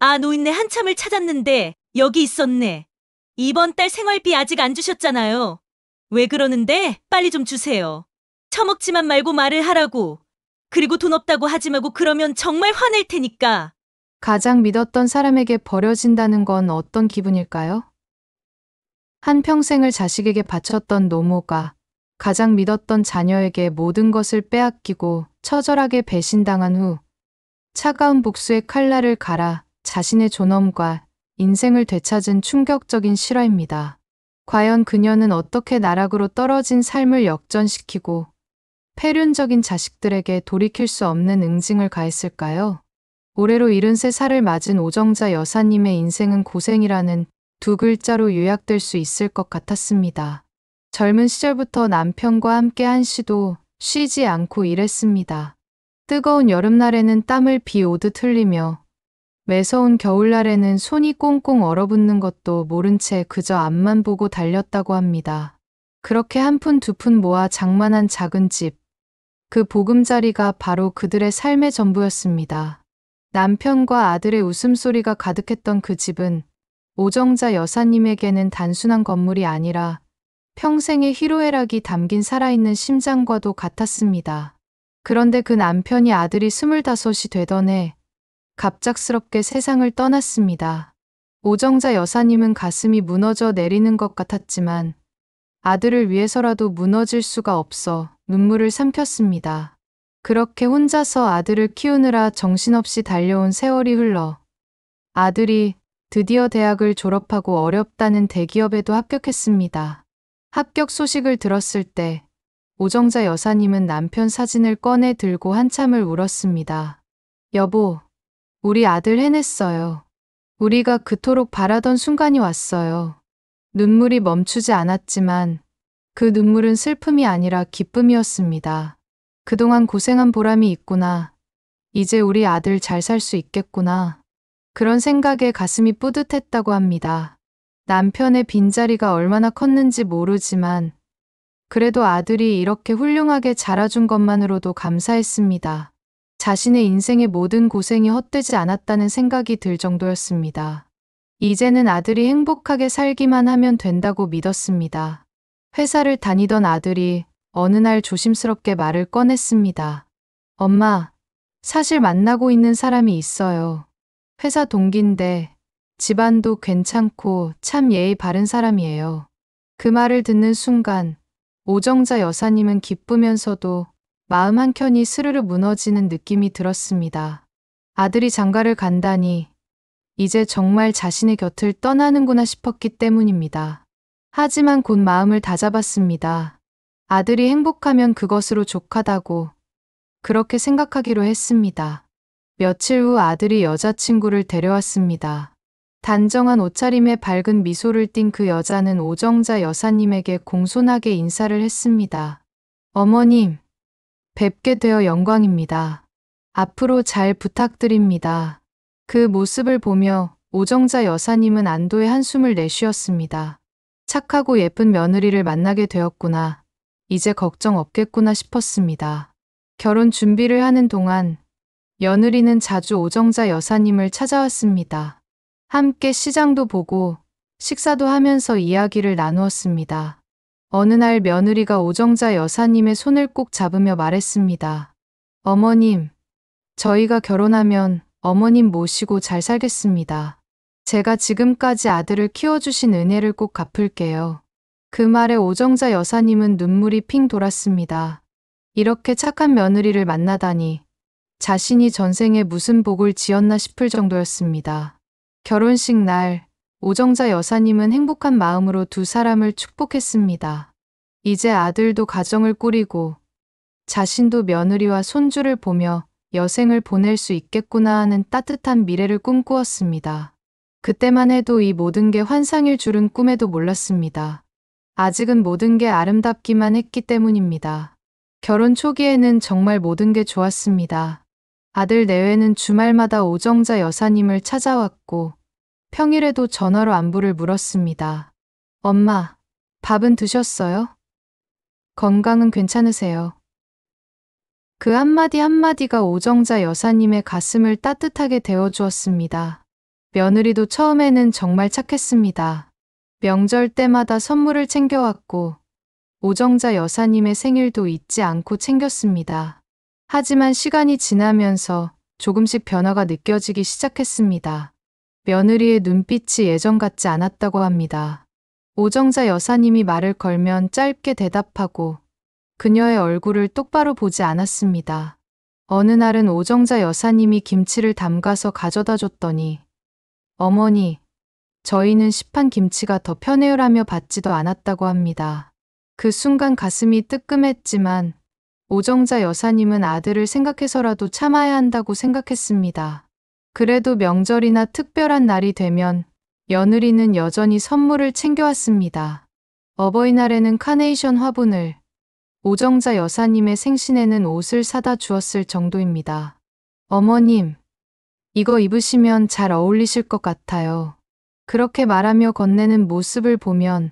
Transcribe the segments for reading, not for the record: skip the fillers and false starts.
아, 노인네 한참을 찾았는데 여기 있었네. 이번 달 생활비 아직 안 주셨잖아요. 왜 그러는데? 빨리 좀 주세요. 처먹지만 말고 말을 하라고. 그리고 돈 없다고 하지 말고 그러면 정말 화낼 테니까. 가장 믿었던 사람에게 버려진다는 건 어떤 기분일까요? 한평생을 자식에게 바쳤던 노모가 가장 믿었던 자녀에게 모든 것을 빼앗기고 처절하게 배신당한 후 차가운 복수의 칼날을 갈아 자신의 존엄과 인생을 되찾은 충격적인 실화입니다. 과연 그녀는 어떻게 나락으로 떨어진 삶을 역전시키고 폐륜적인 자식들에게 돌이킬 수 없는 응징을 가했을까요? 올해로 73살을 맞은 오정자 여사님의 인생은 고생이라는 두 글자로 요약될 수 있을 것 같았습니다. 젊은 시절부터 남편과 함께 한 시도 쉬지 않고 일했습니다. 뜨거운 여름날에는 땀을 비 오듯 흘리며 매서운 겨울날에는 손이 꽁꽁 얼어붙는 것도 모른 채 그저 앞만 보고 달렸다고 합니다. 그렇게 한 푼 두 푼 모아 장만한 작은 집, 그 보금자리가 바로 그들의 삶의 전부였습니다. 남편과 아들의 웃음소리가 가득했던 그 집은 오정자 여사님에게는 단순한 건물이 아니라 평생의 희로애락이 담긴 살아있는 심장과도 같았습니다. 그런데 그 남편이 아들이 25이 되던 해 갑작스럽게 세상을 떠났습니다. 오정자 여사님은 가슴이 무너져 내리는 것 같았지만 아들을 위해서라도 무너질 수가 없어 눈물을 삼켰습니다. 그렇게 혼자서 아들을 키우느라 정신없이 달려온 세월이 흘러 아들이 드디어 대학을 졸업하고 어렵다는 대기업에도 합격했습니다. 합격 소식을 들었을 때 오정자 여사님은 남편 사진을 꺼내 들고 한참을 울었습니다. 여보, 우리 아들 해냈어요. 우리가 그토록 바라던 순간이 왔어요. 눈물이 멈추지 않았지만 그 눈물은 슬픔이 아니라 기쁨이었습니다. 그동안 고생한 보람이 있구나. 이제 우리 아들 잘 살 수 있겠구나. 그런 생각에 가슴이 뿌듯했다고 합니다. 남편의 빈자리가 얼마나 컸는지 모르지만 그래도 아들이 이렇게 훌륭하게 자라준 것만으로도 감사했습니다. 자신의 인생의 모든 고생이 헛되지 않았다는 생각이 들 정도였습니다. 이제는 아들이 행복하게 살기만 하면 된다고 믿었습니다. 회사를 다니던 아들이 어느 날 조심스럽게 말을 꺼냈습니다. 엄마, 사실 만나고 있는 사람이 있어요. 회사 동기인데 집안도 괜찮고 참 예의 바른 사람이에요. 그 말을 듣는 순간 오정자 여사님은 기쁘면서도 마음 한켠이 스르르 무너지는 느낌이 들었습니다. 아들이 장가를 간다니 이제 정말 자신의 곁을 떠나는구나 싶었기 때문입니다. 하지만 곧 마음을 다잡았습니다. 아들이 행복하면 그것으로 족하다고 그렇게 생각하기로 했습니다. 며칠 후 아들이 여자친구를 데려왔습니다. 단정한 옷차림에 밝은 미소를 띤 그 여자는 오정자 여사님에게 공손하게 인사를 했습니다. 어머님, 뵙게 되어 영광입니다. 앞으로 잘 부탁드립니다. 그 모습을 보며 오정자 여사님은 안도의 한숨을 내쉬었습니다. 착하고 예쁜 며느리를 만나게 되었구나. 이제 걱정 없겠구나 싶었습니다. 결혼 준비를 하는 동안 며느리는 자주 오정자 여사님을 찾아왔습니다. 함께 시장도 보고 식사도 하면서 이야기를 나누었습니다. 어느 날 며느리가 오정자 여사님의 손을 꼭 잡으며 말했습니다. 어머님, 저희가 결혼하면 어머님 모시고 잘 살겠습니다. 제가 지금까지 아들을 키워주신 은혜를 꼭 갚을게요. 그 말에 오정자 여사님은 눈물이 핑 돌았습니다. 이렇게 착한 며느리를 만나다니 자신이 전생에 무슨 복을 지었나 싶을 정도였습니다. 결혼식 날 오정자 여사님은 행복한 마음으로 두 사람을 축복했습니다. 이제 아들도 가정을 꾸리고 자신도 며느리와 손주를 보며 여생을 보낼 수 있겠구나 하는 따뜻한 미래를 꿈꾸었습니다. 그때만 해도 이 모든 게 환상일 줄은 꿈에도 몰랐습니다. 아직은 모든 게 아름답기만 했기 때문입니다. 결혼 초기에는 정말 모든 게 좋았습니다. 아들 내외는 주말마다 오정자 여사님을 찾아왔고 평일에도 전화로 안부를 물었습니다. 엄마, 밥은 드셨어요? 건강은 괜찮으세요? 그 한마디 한마디가 오정자 여사님의 가슴을 따뜻하게 데워주었습니다. 며느리도 처음에는 정말 착했습니다. 명절 때마다 선물을 챙겨왔고 오정자 여사님의 생일도 잊지 않고 챙겼습니다. 하지만 시간이 지나면서 조금씩 변화가 느껴지기 시작했습니다. 며느리의 눈빛이 예전 같지 않았다고 합니다. 오정자 여사님이 말을 걸면 짧게 대답하고 그녀의 얼굴을 똑바로 보지 않았습니다. 어느 날은 오정자 여사님이 김치를 담가서 가져다 줬더니 어머니, 저희는 시판 김치가 더 편해요라며 받지도 않았다고 합니다. 그 순간 가슴이 뜨끔했지만 오정자 여사님은 아들을 생각해서라도 참아야 한다고 생각했습니다. 그래도 명절이나 특별한 날이 되면 며느리는 여전히 선물을 챙겨왔습니다. 어버이날에는 카네이션 화분을, 오정자 여사님의 생신에는 옷을 사다 주었을 정도입니다. 어머님, 이거 입으시면 잘 어울리실 것 같아요. 그렇게 말하며 건네는 모습을 보면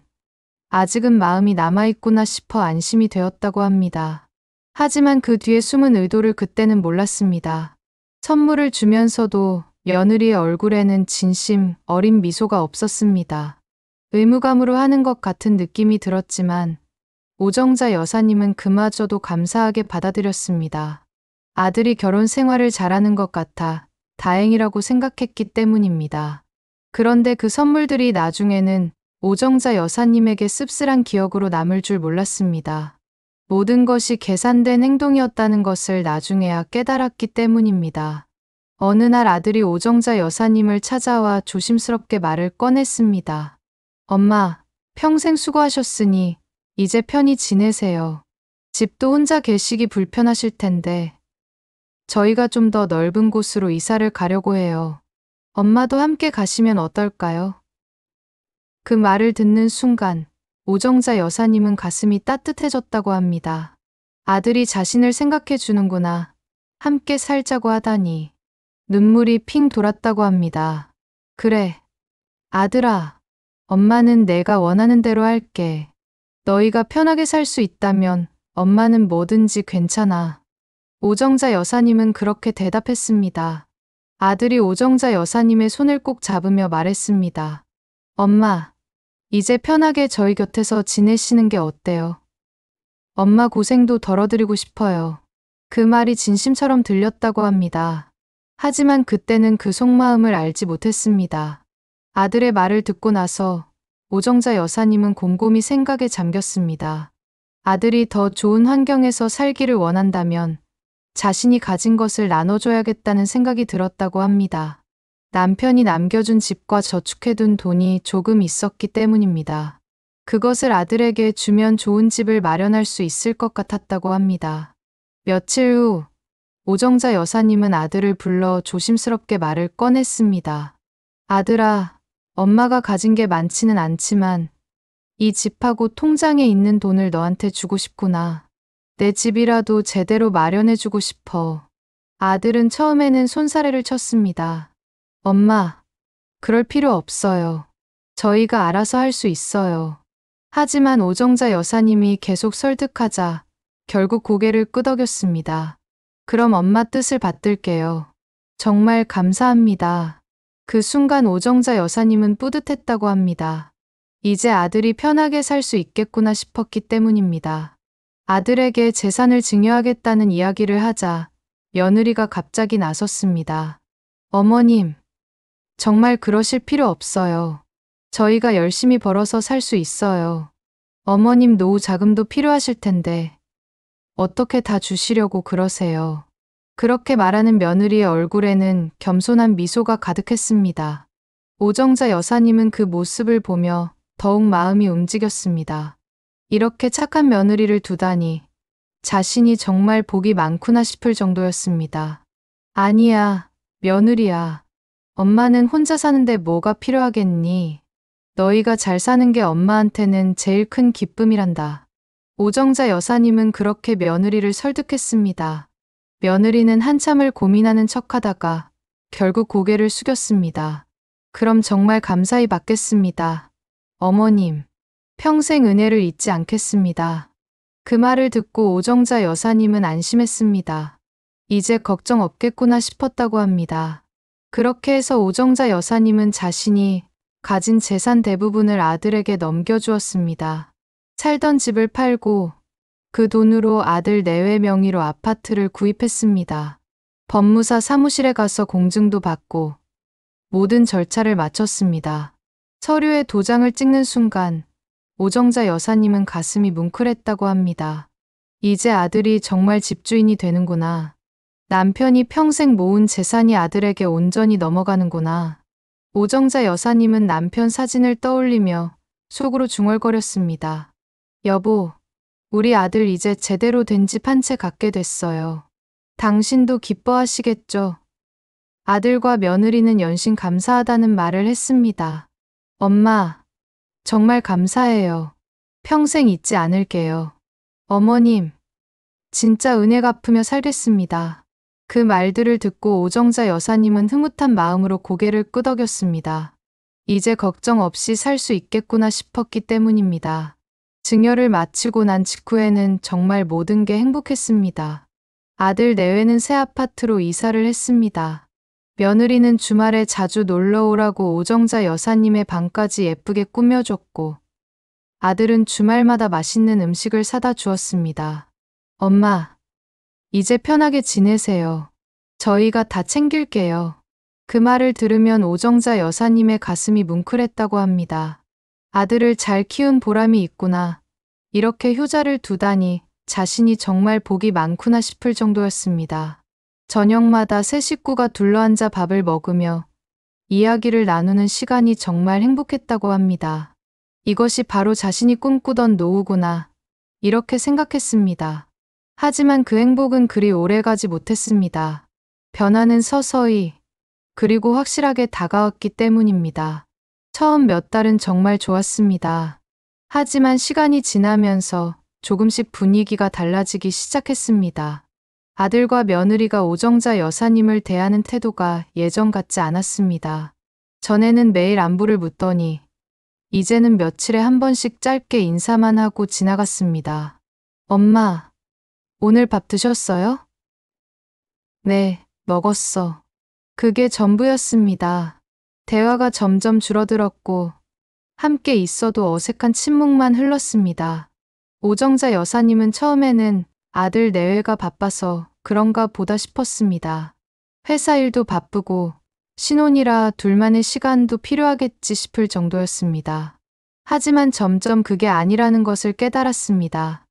아직은 마음이 남아있구나 싶어 안심이 되었다고 합니다. 하지만 그 뒤에 숨은 의도를 그때는 몰랐습니다. 선물을 주면서도 며느리의 얼굴에는 진심 어린 미소가 없었습니다. 의무감으로 하는 것 같은 느낌이 들었지만 오정자 여사님은 그마저도 감사하게 받아들였습니다. 아들이 결혼 생활을 잘하는 것 같아 다행이라고 생각했기 때문입니다. 그런데 그 선물들이 나중에는 오정자 여사님에게 씁쓸한 기억으로 남을 줄 몰랐습니다. 모든 것이 계산된 행동이었다는 것을 나중에야 깨달았기 때문입니다. 어느 날 아들이 오정자 여사님을 찾아와 조심스럽게 말을 꺼냈습니다. 엄마, 평생 수고하셨으니 이제 편히 지내세요. 집도 혼자 계시기 불편하실 텐데 저희가 좀 더 넓은 곳으로 이사를 가려고 해요. 엄마도 함께 가시면 어떨까요? 그 말을 듣는 순간 오정자 여사님은 가슴이 따뜻해졌다고 합니다. 아들이 자신을 생각해 주는구나. 함께 살자고 하다니. 눈물이 핑 돌았다고 합니다. 그래, 아들아. 엄마는 내가 원하는 대로 할게. 너희가 편하게 살 수 있다면 엄마는 뭐든지 괜찮아. 오정자 여사님은 그렇게 대답했습니다. 아들이 오정자 여사님의 손을 꼭 잡으며 말했습니다. 엄마, 이제 편하게 저희 곁에서 지내시는 게 어때요? 엄마 고생도 덜어드리고 싶어요. 그 말이 진심처럼 들렸다고 합니다. 하지만 그때는 그 속마음을 알지 못했습니다. 아들의 말을 듣고 나서 오정자 여사님은 곰곰이 생각에 잠겼습니다. 아들이 더 좋은 환경에서 살기를 원한다면 자신이 가진 것을 나눠줘야겠다는 생각이 들었다고 합니다. 남편이 남겨준 집과 저축해둔 돈이 조금 있었기 때문입니다. 그것을 아들에게 주면 좋은 집을 마련할 수 있을 것 같았다고 합니다. 며칠 후 오정자 여사님은 아들을 불러 조심스럽게 말을 꺼냈습니다. 아들아, 엄마가 가진 게 많지는 않지만 이 집하고 통장에 있는 돈을 너한테 주고 싶구나. 내 집이라도 제대로 마련해주고 싶어. 아들은 처음에는 손사래를 쳤습니다. 엄마, 그럴 필요 없어요. 저희가 알아서 할 수 있어요. 하지만 오정자 여사님이 계속 설득하자 결국 고개를 끄덕였습니다. 그럼 엄마 뜻을 받들게요. 정말 감사합니다. 그 순간 오정자 여사님은 뿌듯했다고 합니다. 이제 아들이 편하게 살 수 있겠구나 싶었기 때문입니다. 아들에게 재산을 증여하겠다는 이야기를 하자 며느리가 갑자기 나섰습니다. 어머님, 정말 그러실 필요 없어요. 저희가 열심히 벌어서 살 수 있어요. 어머님 노후 자금도 필요하실 텐데 어떻게 다 주시려고 그러세요. 그렇게 말하는 며느리의 얼굴에는 겸손한 미소가 가득했습니다. 오정자 여사님은 그 모습을 보며 더욱 마음이 움직였습니다. 이렇게 착한 며느리를 두다니 자신이 정말 복이 많구나 싶을 정도였습니다. 아니야, 며느리야. 엄마는 혼자 사는데 뭐가 필요하겠니? 너희가 잘 사는 게 엄마한테는 제일 큰 기쁨이란다. 오정자 여사님은 그렇게 며느리를 설득했습니다. 며느리는 한참을 고민하는 척하다가 결국 고개를 숙였습니다. 그럼 정말 감사히 받겠습니다. 어머님, 평생 은혜를 잊지 않겠습니다. 그 말을 듣고 오정자 여사님은 안심했습니다. 이제 걱정 없겠구나 싶었다고 합니다. 그렇게 해서 오정자 여사님은 자신이 가진 재산 대부분을 아들에게 넘겨주었습니다. 살던 집을 팔고 그 돈으로 아들 내외 명의로 아파트를 구입했습니다. 법무사 사무실에 가서 공증도 받고 모든 절차를 마쳤습니다. 서류에 도장을 찍는 순간 오정자 여사님은 가슴이 뭉클했다고 합니다. 이제 아들이 정말 집주인이 되는구나. 남편이 평생 모은 재산이 아들에게 온전히 넘어가는구나. 오정자 여사님은 남편 사진을 떠올리며 속으로 중얼거렸습니다. 여보, 우리 아들 이제 제대로 된 집 한 채 갖게 됐어요. 당신도 기뻐하시겠죠? 아들과 며느리는 연신 감사하다는 말을 했습니다. 엄마, 정말 감사해요. 평생 잊지 않을게요. 어머님, 진짜 은혜 갚으며 살겠습니다. 그 말들을 듣고 오정자 여사님은 흐뭇한 마음으로 고개를 끄덕였습니다. 이제 걱정 없이 살 수 있겠구나 싶었기 때문입니다. 증여를 마치고 난 직후에는 정말 모든 게 행복했습니다. 아들 내외는 새 아파트로 이사를 했습니다. 며느리는 주말에 자주 놀러 오라고 오정자 여사님의 방까지 예쁘게 꾸며줬고 아들은 주말마다 맛있는 음식을 사다 주었습니다. 엄마, 이제 편하게 지내세요. 저희가 다 챙길게요. 그 말을 들으면 오정자 여사님의 가슴이 뭉클했다고 합니다. 아들을 잘 키운 보람이 있구나. 이렇게 효자를 두다니 자신이 정말 복이 많구나 싶을 정도였습니다. 저녁마다 세 식구가 둘러앉아 밥을 먹으며 이야기를 나누는 시간이 정말 행복했다고 합니다. 이것이 바로 자신이 꿈꾸던 노후구나. 이렇게 생각했습니다. 하지만 그 행복은 그리 오래가지 못했습니다. 변화는 서서히 그리고 확실하게 다가왔기 때문입니다. 처음 몇 달은 정말 좋았습니다. 하지만 시간이 지나면서 조금씩 분위기가 달라지기 시작했습니다. 아들과 며느리가 오정자 여사님을 대하는 태도가 예전 같지 않았습니다. 전에는 매일 안부를 묻더니 이제는 며칠에 한 번씩 짧게 인사만 하고 지나갔습니다. 엄마, 오늘 밥 드셨어요? 네, 먹었어. 그게 전부였습니다. 대화가 점점 줄어들었고 함께 있어도 어색한 침묵만 흘렀습니다. 오정자 여사님은 처음에는 아들 내외가 바빠서 그런가 보다 싶었습니다. 회사 일도 바쁘고 신혼이라 둘만의 시간도 필요하겠지 싶을 정도였습니다. 하지만 점점 그게 아니라는 것을 깨달았습니다.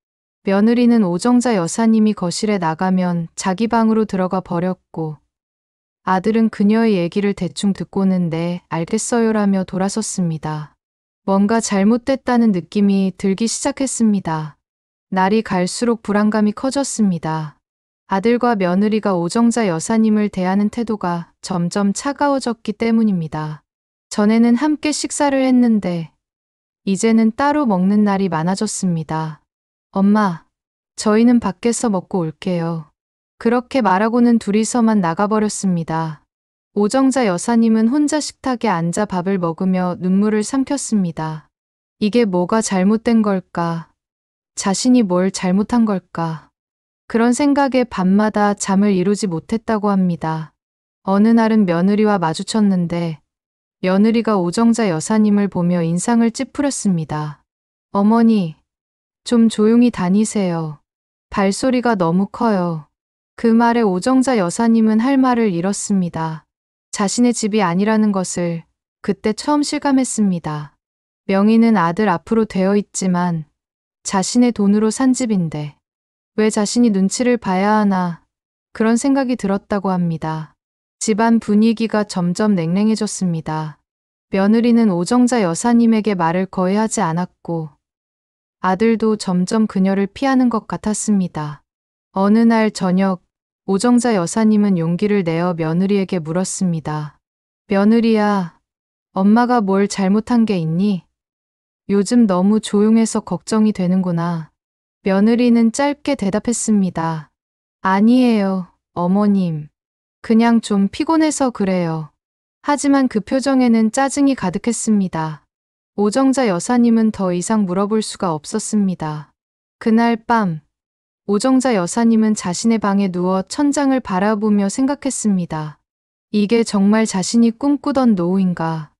며느리는 오정자 여사님이 거실에 나가면 자기 방으로 들어가 버렸고 아들은 그녀의 얘기를 대충 듣고는 네, 알겠어요라며 돌아섰습니다. 뭔가 잘못됐다는 느낌이 들기 시작했습니다. 날이 갈수록 불안감이 커졌습니다. 아들과 며느리가 오정자 여사님을 대하는 태도가 점점 차가워졌기 때문입니다. 전에는 함께 식사를 했는데 이제는 따로 먹는 날이 많아졌습니다. 엄마, 저희는 밖에서 먹고 올게요. 그렇게 말하고는 둘이서만 나가버렸습니다. 오정자 여사님은 혼자 식탁에 앉아 밥을 먹으며 눈물을 삼켰습니다. 이게 뭐가 잘못된 걸까? 자신이 뭘 잘못한 걸까? 그런 생각에 밤마다 잠을 이루지 못했다고 합니다. 어느 날은 며느리와 마주쳤는데 며느리가 오정자 여사님을 보며 인상을 찌푸렸습니다. 어머니, 좀 조용히 다니세요. 발소리가 너무 커요. 그 말에 오정자 여사님은 할 말을 잃었습니다. 자신의 집이 아니라는 것을 그때 처음 실감했습니다. 명의는 아들 앞으로 되어 있지만 자신의 돈으로 산 집인데 왜 자신이 눈치를 봐야 하나 그런 생각이 들었다고 합니다. 집안 분위기가 점점 냉랭해졌습니다. 며느리는 오정자 여사님에게 말을 거의 하지 않았고 아들도 점점 그녀를 피하는 것 같았습니다. 어느 날 저녁 오정자 여사님은 용기를 내어 며느리에게 물었습니다. 며느리야, 엄마가 뭘 잘못한 게 있니? 요즘 너무 조용해서 걱정이 되는구나. 며느리는 짧게 대답했습니다. 아니에요, 어머님. 그냥 좀 피곤해서 그래요. 하지만 그 표정에는 짜증이 가득했습니다. 오정자 여사님은 더 이상 물어볼 수가 없었습니다. 그날 밤, 오정자 여사님은 자신의 방에 누워 천장을 바라보며 생각했습니다. 이게 정말 자신이 꿈꾸던 노후인가?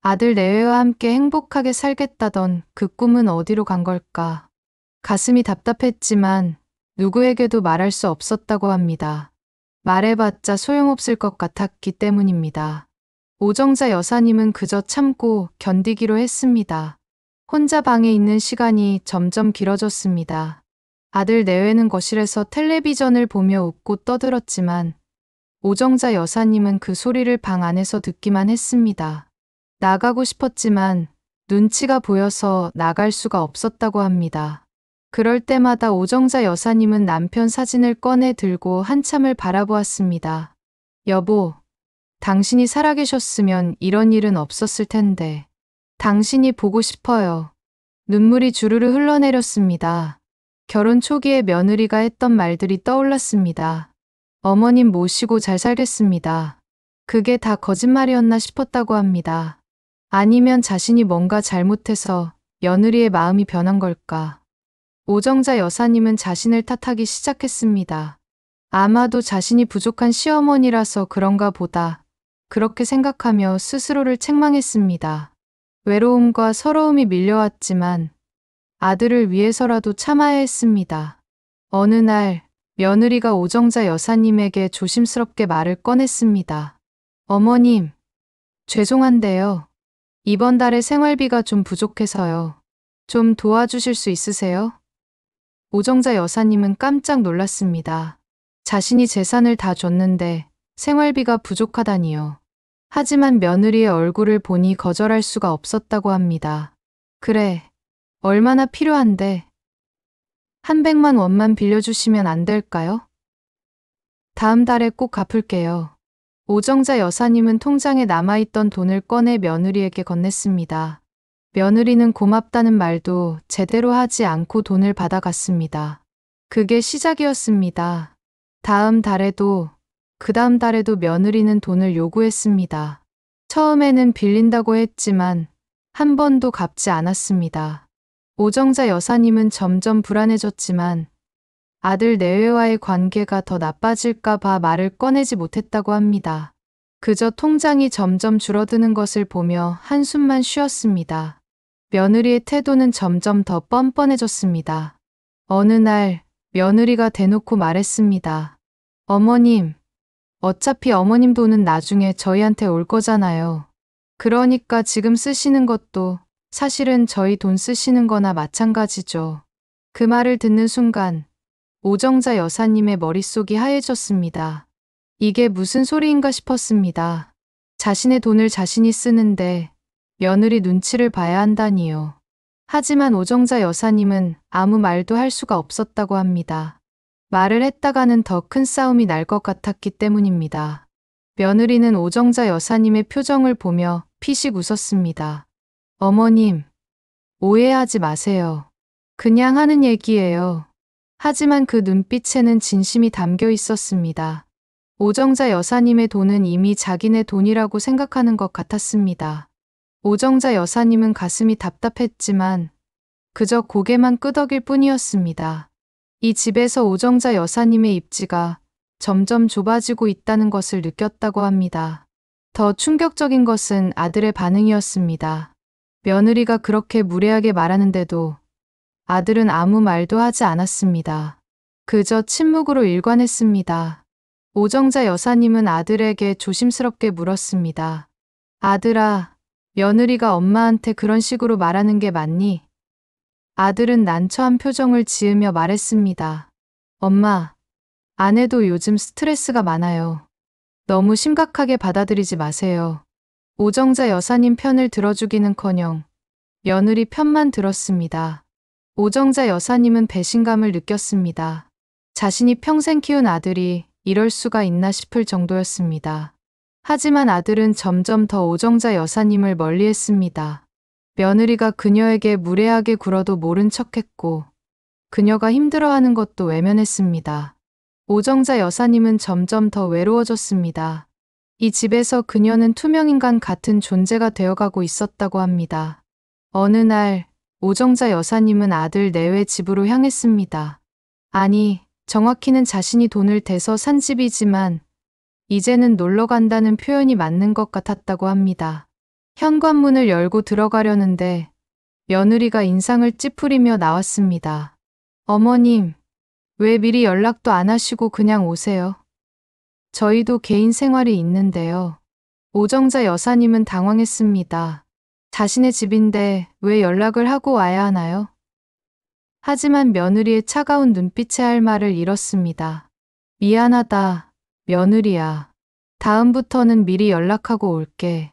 아들 내외와 함께 행복하게 살겠다던 그 꿈은 어디로 간 걸까? 가슴이 답답했지만 누구에게도 말할 수 없었다고 합니다. 말해봤자 소용없을 것 같았기 때문입니다. 오정자 여사님은 그저 참고 견디기로 했습니다. 혼자 방에 있는 시간이 점점 길어졌습니다. 아들 내외는 거실에서 텔레비전을 보며 웃고 떠들었지만 오정자 여사님은 그 소리를 방 안에서 듣기만 했습니다. 나가고 싶었지만 눈치가 보여서 나갈 수가 없었다고 합니다. 그럴 때마다 오정자 여사님은 남편 사진을 꺼내 들고 한참을 바라보았습니다. 여보, 당신이 살아계셨으면 이런 일은 없었을 텐데. 당신이 보고 싶어요. 눈물이 주르르 흘러내렸습니다. 결혼 초기에 며느리가 했던 말들이 떠올랐습니다. 어머님 모시고 잘 살겠습니다. 그게 다 거짓말이었나 싶었다고 합니다. 아니면 자신이 뭔가 잘못해서 며느리의 마음이 변한 걸까? 오정자 여사님은 자신을 탓하기 시작했습니다. 아마도 자신이 부족한 시어머니라서 그런가 보다. 그렇게 생각하며 스스로를 책망했습니다. 외로움과 서러움이 밀려왔지만 아들을 위해서라도 참아야 했습니다. 어느 날 며느리가 오정자 여사님에게 조심스럽게 말을 꺼냈습니다. 어머님, 죄송한데요. 이번 달에 생활비가 좀 부족해서요. 좀 도와주실 수 있으세요? 오정자 여사님은 깜짝 놀랐습니다. 자신이 재산을 다 줬는데 생활비가 부족하다니요. 하지만 며느리의 얼굴을 보니 거절할 수가 없었다고 합니다. 그래, 얼마나 필요한데? 한 100만 원만 빌려주시면 안 될까요? 다음 달에 꼭 갚을게요. 오정자 여사님은 통장에 남아있던 돈을 꺼내 며느리에게 건넸습니다. 며느리는 고맙다는 말도 제대로 하지 않고 돈을 받아갔습니다. 그게 시작이었습니다. 다음 달에도 그 다음 달에도 며느리는 돈을 요구했습니다. 처음에는 빌린다고 했지만 한 번도 갚지 않았습니다. 오정자 여사님은 점점 불안해졌지만 아들 내외와의 관계가 더 나빠질까 봐 말을 꺼내지 못했다고 합니다. 그저 통장이 점점 줄어드는 것을 보며 한숨만 쉬었습니다. 며느리의 태도는 점점 더 뻔뻔해졌습니다. 어느 날 며느리가 대놓고 말했습니다. 어머님, 어차피 어머님 돈은 나중에 저희한테 올 거잖아요. 그러니까 지금 쓰시는 것도 사실은 저희 돈 쓰시는 거나 마찬가지죠. 그 말을 듣는 순간 오정자 여사님의 머릿속이 하얘졌습니다. 이게 무슨 소리인가 싶었습니다. 자신의 돈을 자신이 쓰는데 며느리 눈치를 봐야 한다니요. 하지만 오정자 여사님은 아무 말도 할 수가 없었다고 합니다. 말을 했다가는 더 큰 싸움이 날 것 같았기 때문입니다. 며느리는 오정자 여사님의 표정을 보며 피식 웃었습니다. 어머님, 오해하지 마세요. 그냥 하는 얘기예요. 하지만 그 눈빛에는 진심이 담겨 있었습니다. 오정자 여사님의 돈은 이미 자기네 돈이라고 생각하는 것 같았습니다. 오정자 여사님은 가슴이 답답했지만 그저 고개만 끄덕일 뿐이었습니다. 이 집에서 오정자 여사님의 입지가 점점 좁아지고 있다는 것을 느꼈다고 합니다. 더 충격적인 것은 아들의 반응이었습니다. 며느리가 그렇게 무례하게 말하는데도 아들은 아무 말도 하지 않았습니다. 그저 침묵으로 일관했습니다. 오정자 여사님은 아들에게 조심스럽게 물었습니다. 아들아, 며느리가 엄마한테 그런 식으로 말하는 게 맞니? 아들은 난처한 표정을 지으며 말했습니다. 엄마, 아내도 요즘 스트레스가 많아요. 너무 심각하게 받아들이지 마세요. 오정자 여사님 편을 들어주기는커녕 며느리 편만 들었습니다. 오정자 여사님은 배신감을 느꼈습니다. 자신이 평생 키운 아들이 이럴 수가 있나 싶을 정도였습니다. 하지만 아들은 점점 더 오정자 여사님을 멀리했습니다. 며느리가 그녀에게 무례하게 굴어도 모른 척했고 그녀가 힘들어하는 것도 외면했습니다. 오정자 여사님은 점점 더 외로워졌습니다. 이 집에서 그녀는 투명인간 같은 존재가 되어가고 있었다고 합니다. 어느 날 오정자 여사님은 아들 내외 집으로 향했습니다. 아니, 정확히는 자신이 돈을 대서 산 집이지만 이제는 놀러 간다는 표현이 맞는 것 같았다고 합니다. 현관문을 열고 들어가려는데 며느리가 인상을 찌푸리며 나왔습니다. 어머님, 왜 미리 연락도 안 하시고 그냥 오세요? 저희도 개인 생활이 있는데요. 오정자 여사님은 당황했습니다. 자신의 집인데 왜 연락을 하고 와야 하나요? 하지만 며느리의 차가운 눈빛에 할 말을 잃었습니다. 미안하다, 며느리야. 다음부터는 미리 연락하고 올게.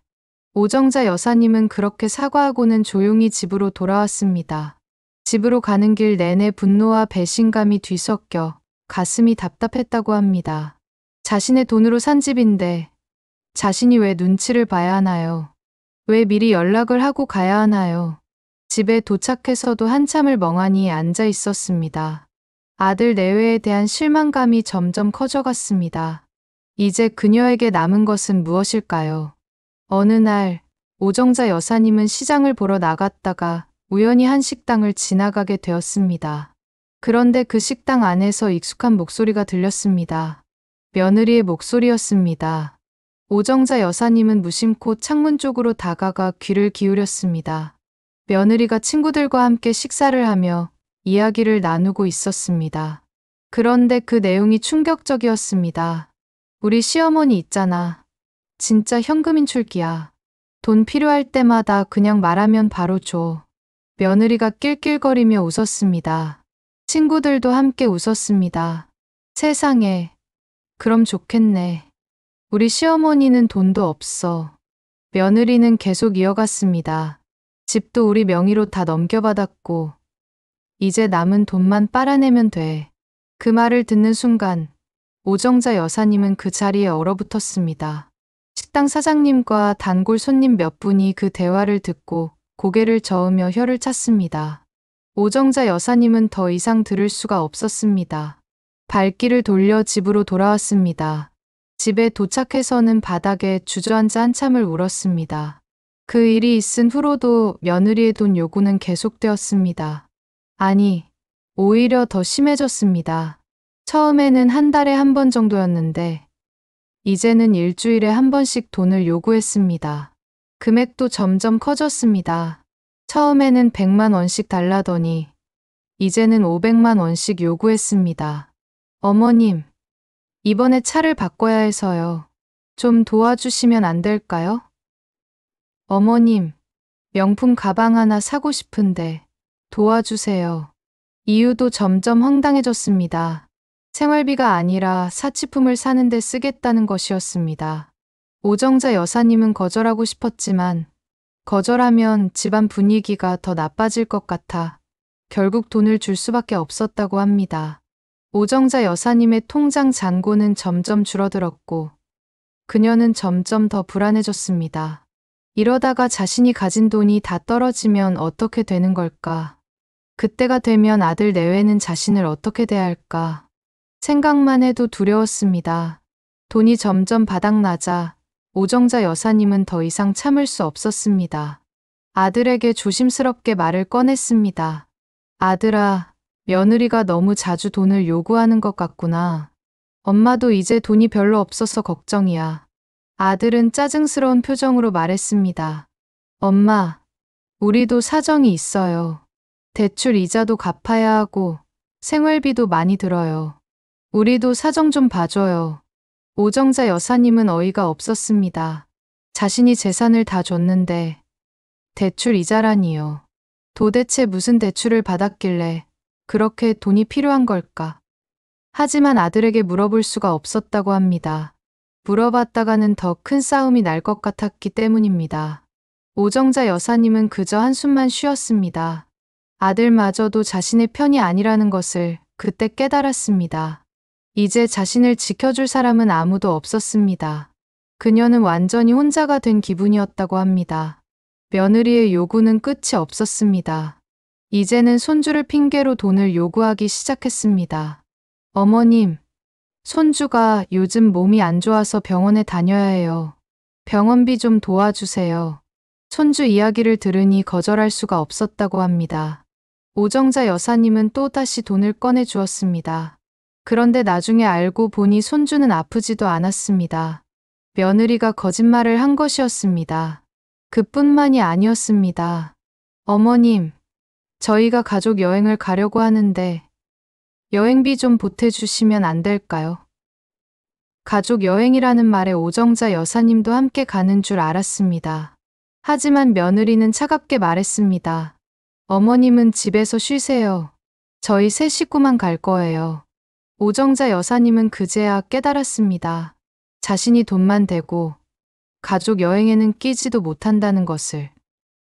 오정자 여사님은 그렇게 사과하고는 조용히 집으로 돌아왔습니다. 집으로 가는 길 내내 분노와 배신감이 뒤섞여 가슴이 답답했다고 합니다. 자신의 돈으로 산 집인데 자신이 왜 눈치를 봐야 하나요? 왜 미리 연락을 하고 가야 하나요? 집에 도착해서도 한참을 멍하니 앉아 있었습니다. 아들 내외에 대한 실망감이 점점 커져갔습니다. 이제 그녀에게 남은 것은 무엇일까요? 어느 날 오정자 여사님은 시장을 보러 나갔다가 우연히 한 식당을 지나가게 되었습니다. 그런데 그 식당 안에서 익숙한 목소리가 들렸습니다. 며느리의 목소리였습니다. 오정자 여사님은 무심코 창문 쪽으로 다가가 귀를 기울였습니다. 며느리가 친구들과 함께 식사를 하며 이야기를 나누고 있었습니다. 그런데 그 내용이 충격적이었습니다. 우리 시어머니 있잖아. 진짜 현금인 출기야. 돈 필요할 때마다 그냥 말하면 바로 줘. 며느리가 낄낄거리며 웃었습니다. 친구들도 함께 웃었습니다. 세상에, 그럼 좋겠네. 우리 시어머니는 돈도 없어. 며느리는 계속 이어갔습니다. 집도 우리 명의로 다 넘겨받았고, 이제 남은 돈만 빨아내면 돼. 그 말을 듣는 순간, 오정자 여사님은 그 자리에 얼어붙었습니다. 식당 사장님과 단골 손님 몇 분이 그 대화를 듣고 고개를 저으며 혀를 찼습니다. 오정자 여사님은 더 이상 들을 수가 없었습니다. 발길을 돌려 집으로 돌아왔습니다. 집에 도착해서는 바닥에 주저앉아 한참을 울었습니다. 그 일이 있은 후로도 며느리의 돈 요구는 계속되었습니다. 아니, 오히려 더 심해졌습니다. 처음에는 한 달에 한 번 정도였는데 이제는 일주일에 한 번씩 돈을 요구했습니다. 금액도 점점 커졌습니다. 처음에는 100만 원씩 달라더니 이제는 500만 원씩 요구했습니다. 어머님, 이번에 차를 바꿔야 해서요. 좀 도와주시면 안 될까요? 어머님, 명품 가방 하나 사고 싶은데 도와주세요. 이유도 점점 황당해졌습니다. 생활비가 아니라 사치품을 사는데 쓰겠다는 것이었습니다. 오정자 여사님은 거절하고 싶었지만 거절하면 집안 분위기가 더 나빠질 것 같아 결국 돈을 줄 수밖에 없었다고 합니다. 오정자 여사님의 통장 잔고는 점점 줄어들었고 그녀는 점점 더 불안해졌습니다. 이러다가 자신이 가진 돈이 다 떨어지면 어떻게 되는 걸까? 그때가 되면 아들 내외는 자신을 어떻게 대할까? 생각만 해도 두려웠습니다. 돈이 점점 바닥나자 오정자 여사님은 더 이상 참을 수 없었습니다. 아들에게 조심스럽게 말을 꺼냈습니다. 아들아, 며느리가 너무 자주 돈을 요구하는 것 같구나. 엄마도 이제 돈이 별로 없어서 걱정이야. 아들은 짜증스러운 표정으로 말했습니다. 엄마, 우리도 사정이 있어요. 대출 이자도 갚아야 하고 생활비도 많이 들어요. 우리도 사정 좀 봐줘요. 오정자 여사님은 어이가 없었습니다. 자신이 재산을 다 줬는데 대출 이자라니요. 도대체 무슨 대출을 받았길래 그렇게 돈이 필요한 걸까? 하지만 아들에게 물어볼 수가 없었다고 합니다. 물어봤다가는 더 큰 싸움이 날 것 같았기 때문입니다. 오정자 여사님은 그저 한숨만 쉬었습니다. 아들마저도 자신의 편이 아니라는 것을 그때 깨달았습니다. 이제 자신을 지켜줄 사람은 아무도 없었습니다. 그녀는 완전히 혼자가 된 기분이었다고 합니다. 며느리의 요구는 끝이 없었습니다. 이제는 손주를 핑계로 돈을 요구하기 시작했습니다. 어머님, 손주가 요즘 몸이 안 좋아서 병원에 다녀야 해요. 병원비 좀 도와주세요. 손주 이야기를 들으니 거절할 수가 없었다고 합니다. 오정자 여사님은 또다시 돈을 꺼내 주었습니다. 그런데 나중에 알고 보니 손주는 아프지도 않았습니다. 며느리가 거짓말을 한 것이었습니다. 그뿐만이 아니었습니다. 어머님, 저희가 가족 여행을 가려고 하는데 여행비 좀 보태주시면 안 될까요? 가족 여행이라는 말에 오정자 여사님도 함께 가는 줄 알았습니다. 하지만 며느리는 차갑게 말했습니다. 어머님은 집에서 쉬세요. 저희 세 식구만 갈 거예요. 오정자 여사님은 그제야 깨달았습니다. 자신이 돈만 대고 가족 여행에는 끼지도 못한다는 것을.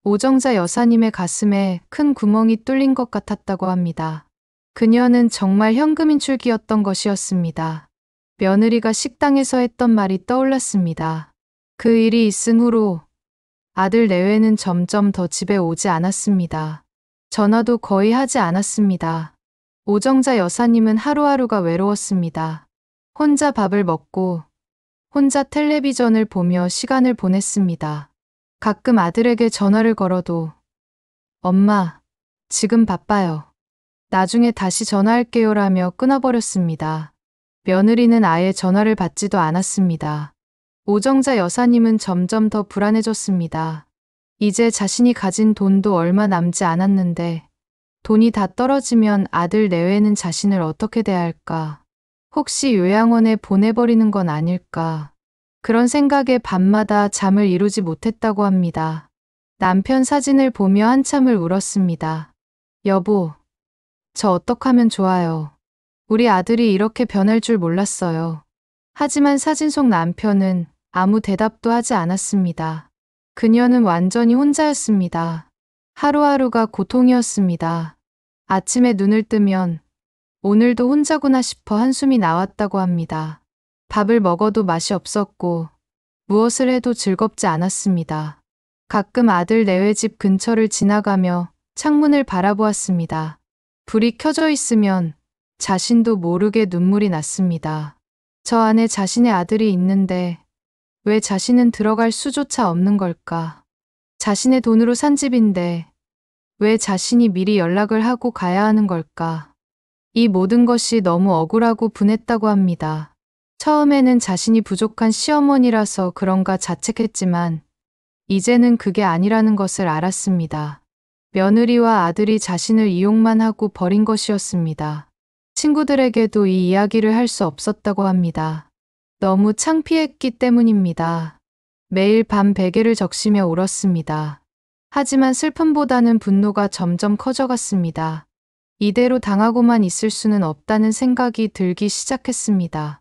오정자 여사님의 가슴에 큰 구멍이 뚫린 것 같았다고 합니다. 그녀는 정말 현금인출기였던 것이었습니다. 며느리가 식당에서 했던 말이 떠올랐습니다. 그 일이 있은 후로 아들 내외는 점점 더 집에 오지 않았습니다. 전화도 거의 하지 않았습니다. 오정자 여사님은 하루하루가 외로웠습니다. 혼자 밥을 먹고 혼자 텔레비전을 보며 시간을 보냈습니다. 가끔 아들에게 전화를 걸어도 엄마, 지금 바빠요. 나중에 다시 전화할게요라며 끊어버렸습니다. 며느리는 아예 전화를 받지도 않았습니다. 오정자 여사님은 점점 더 불안해졌습니다. 이제 자신이 가진 돈도 얼마 남지 않았는데 돈이 다 떨어지면 아들 내외는 자신을 어떻게 대할까? 혹시 요양원에 보내버리는 건 아닐까? 그런 생각에 밤마다 잠을 이루지 못했다고 합니다. 남편 사진을 보며 한참을 울었습니다. 여보, 저 어떡하면 좋아요. 우리 아들이 이렇게 변할 줄 몰랐어요. 하지만 사진 속 남편은 아무 대답도 하지 않았습니다. 그녀는 완전히 혼자였습니다. 하루하루가 고통이었습니다. 아침에 눈을 뜨면 오늘도 혼자구나 싶어 한숨이 나왔다고 합니다. 밥을 먹어도 맛이 없었고 무엇을 해도 즐겁지 않았습니다. 가끔 아들 내외 집 근처를 지나가며 창문을 바라보았습니다. 불이 켜져 있으면 자신도 모르게 눈물이 났습니다. 저 안에 자신의 아들이 있는데 왜 자신은 들어갈 수조차 없는 걸까? 자신의 돈으로 산 집인데 왜 자신이 미리 연락을 하고 가야 하는 걸까? 이 모든 것이 너무 억울하고 분했다고 합니다. 처음에는 자신이 부족한 시어머니라서 그런가 자책했지만 이제는 그게 아니라는 것을 알았습니다. 며느리와 아들이 자신을 이용만 하고 버린 것이었습니다. 친구들에게도 이 이야기를 할 수 없었다고 합니다. 너무 창피했기 때문입니다. 매일 밤 베개를 적시며 울었습니다. 하지만 슬픔보다는 분노가 점점 커져갔습니다. 이대로 당하고만 있을 수는 없다는 생각이 들기 시작했습니다.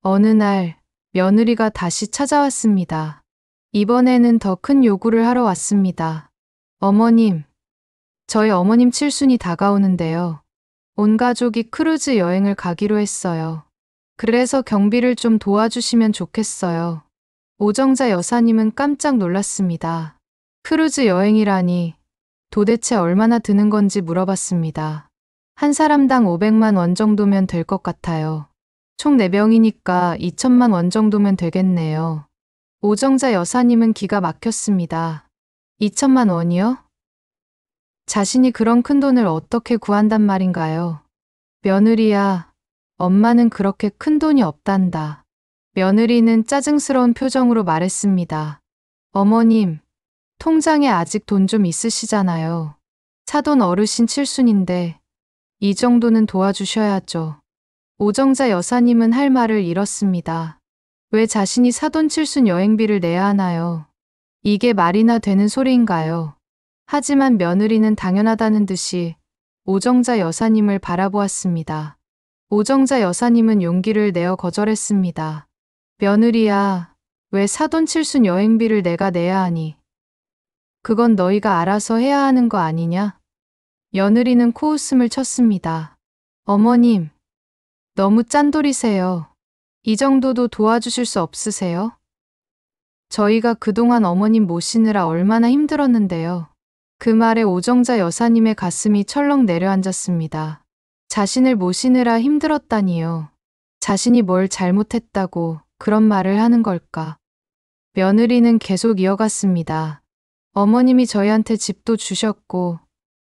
어느 날 며느리가 다시 찾아왔습니다. 이번에는 더 큰 요구를 하러 왔습니다. 어머님, 저희 어머님 칠순이 다가오는데요. 온 가족이 크루즈 여행을 가기로 했어요. 그래서 경비를 좀 도와주시면 좋겠어요. 오정자 여사님은 깜짝 놀랐습니다. 크루즈 여행이라니 도대체 얼마나 드는 건지 물어봤습니다. 한 사람당 500만 원 정도면 될 것 같아요. 총 4명이니까 2천만 원 정도면 되겠네요. 오정자 여사님은 기가 막혔습니다. 2천만 원이요? 자신이 그런 큰 돈을 어떻게 구한단 말인가요? 며느리야, 엄마는 그렇게 큰 돈이 없단다. 며느리는 짜증스러운 표정으로 말했습니다. 어머님, 통장에 아직 돈 좀 있으시잖아요. 사돈 어르신 칠순인데 이 정도는 도와주셔야죠. 오정자 여사님은 할 말을 잃었습니다. 왜 자신이 사돈 칠순 여행비를 내야 하나요? 이게 말이나 되는 소리인가요? 하지만 며느리는 당연하다는 듯이 오정자 여사님을 바라보았습니다. 오정자 여사님은 용기를 내어 거절했습니다. 며느리야, 왜 사돈 칠순 여행비를 내가 내야 하니? 그건 너희가 알아서 해야 하는 거 아니냐? 며느리는 코웃음을 쳤습니다. 어머님, 너무 짠돌이세요. 이 정도도 도와주실 수 없으세요? 저희가 그동안 어머님 모시느라 얼마나 힘들었는데요. 그 말에 오정자 여사님의 가슴이 철렁 내려앉았습니다. 자신을 모시느라 힘들었다니요. 자신이 뭘 잘못했다고 그런 말을 하는 걸까? 며느리는 계속 이어갔습니다. 어머님이 저희한테 집도 주셨고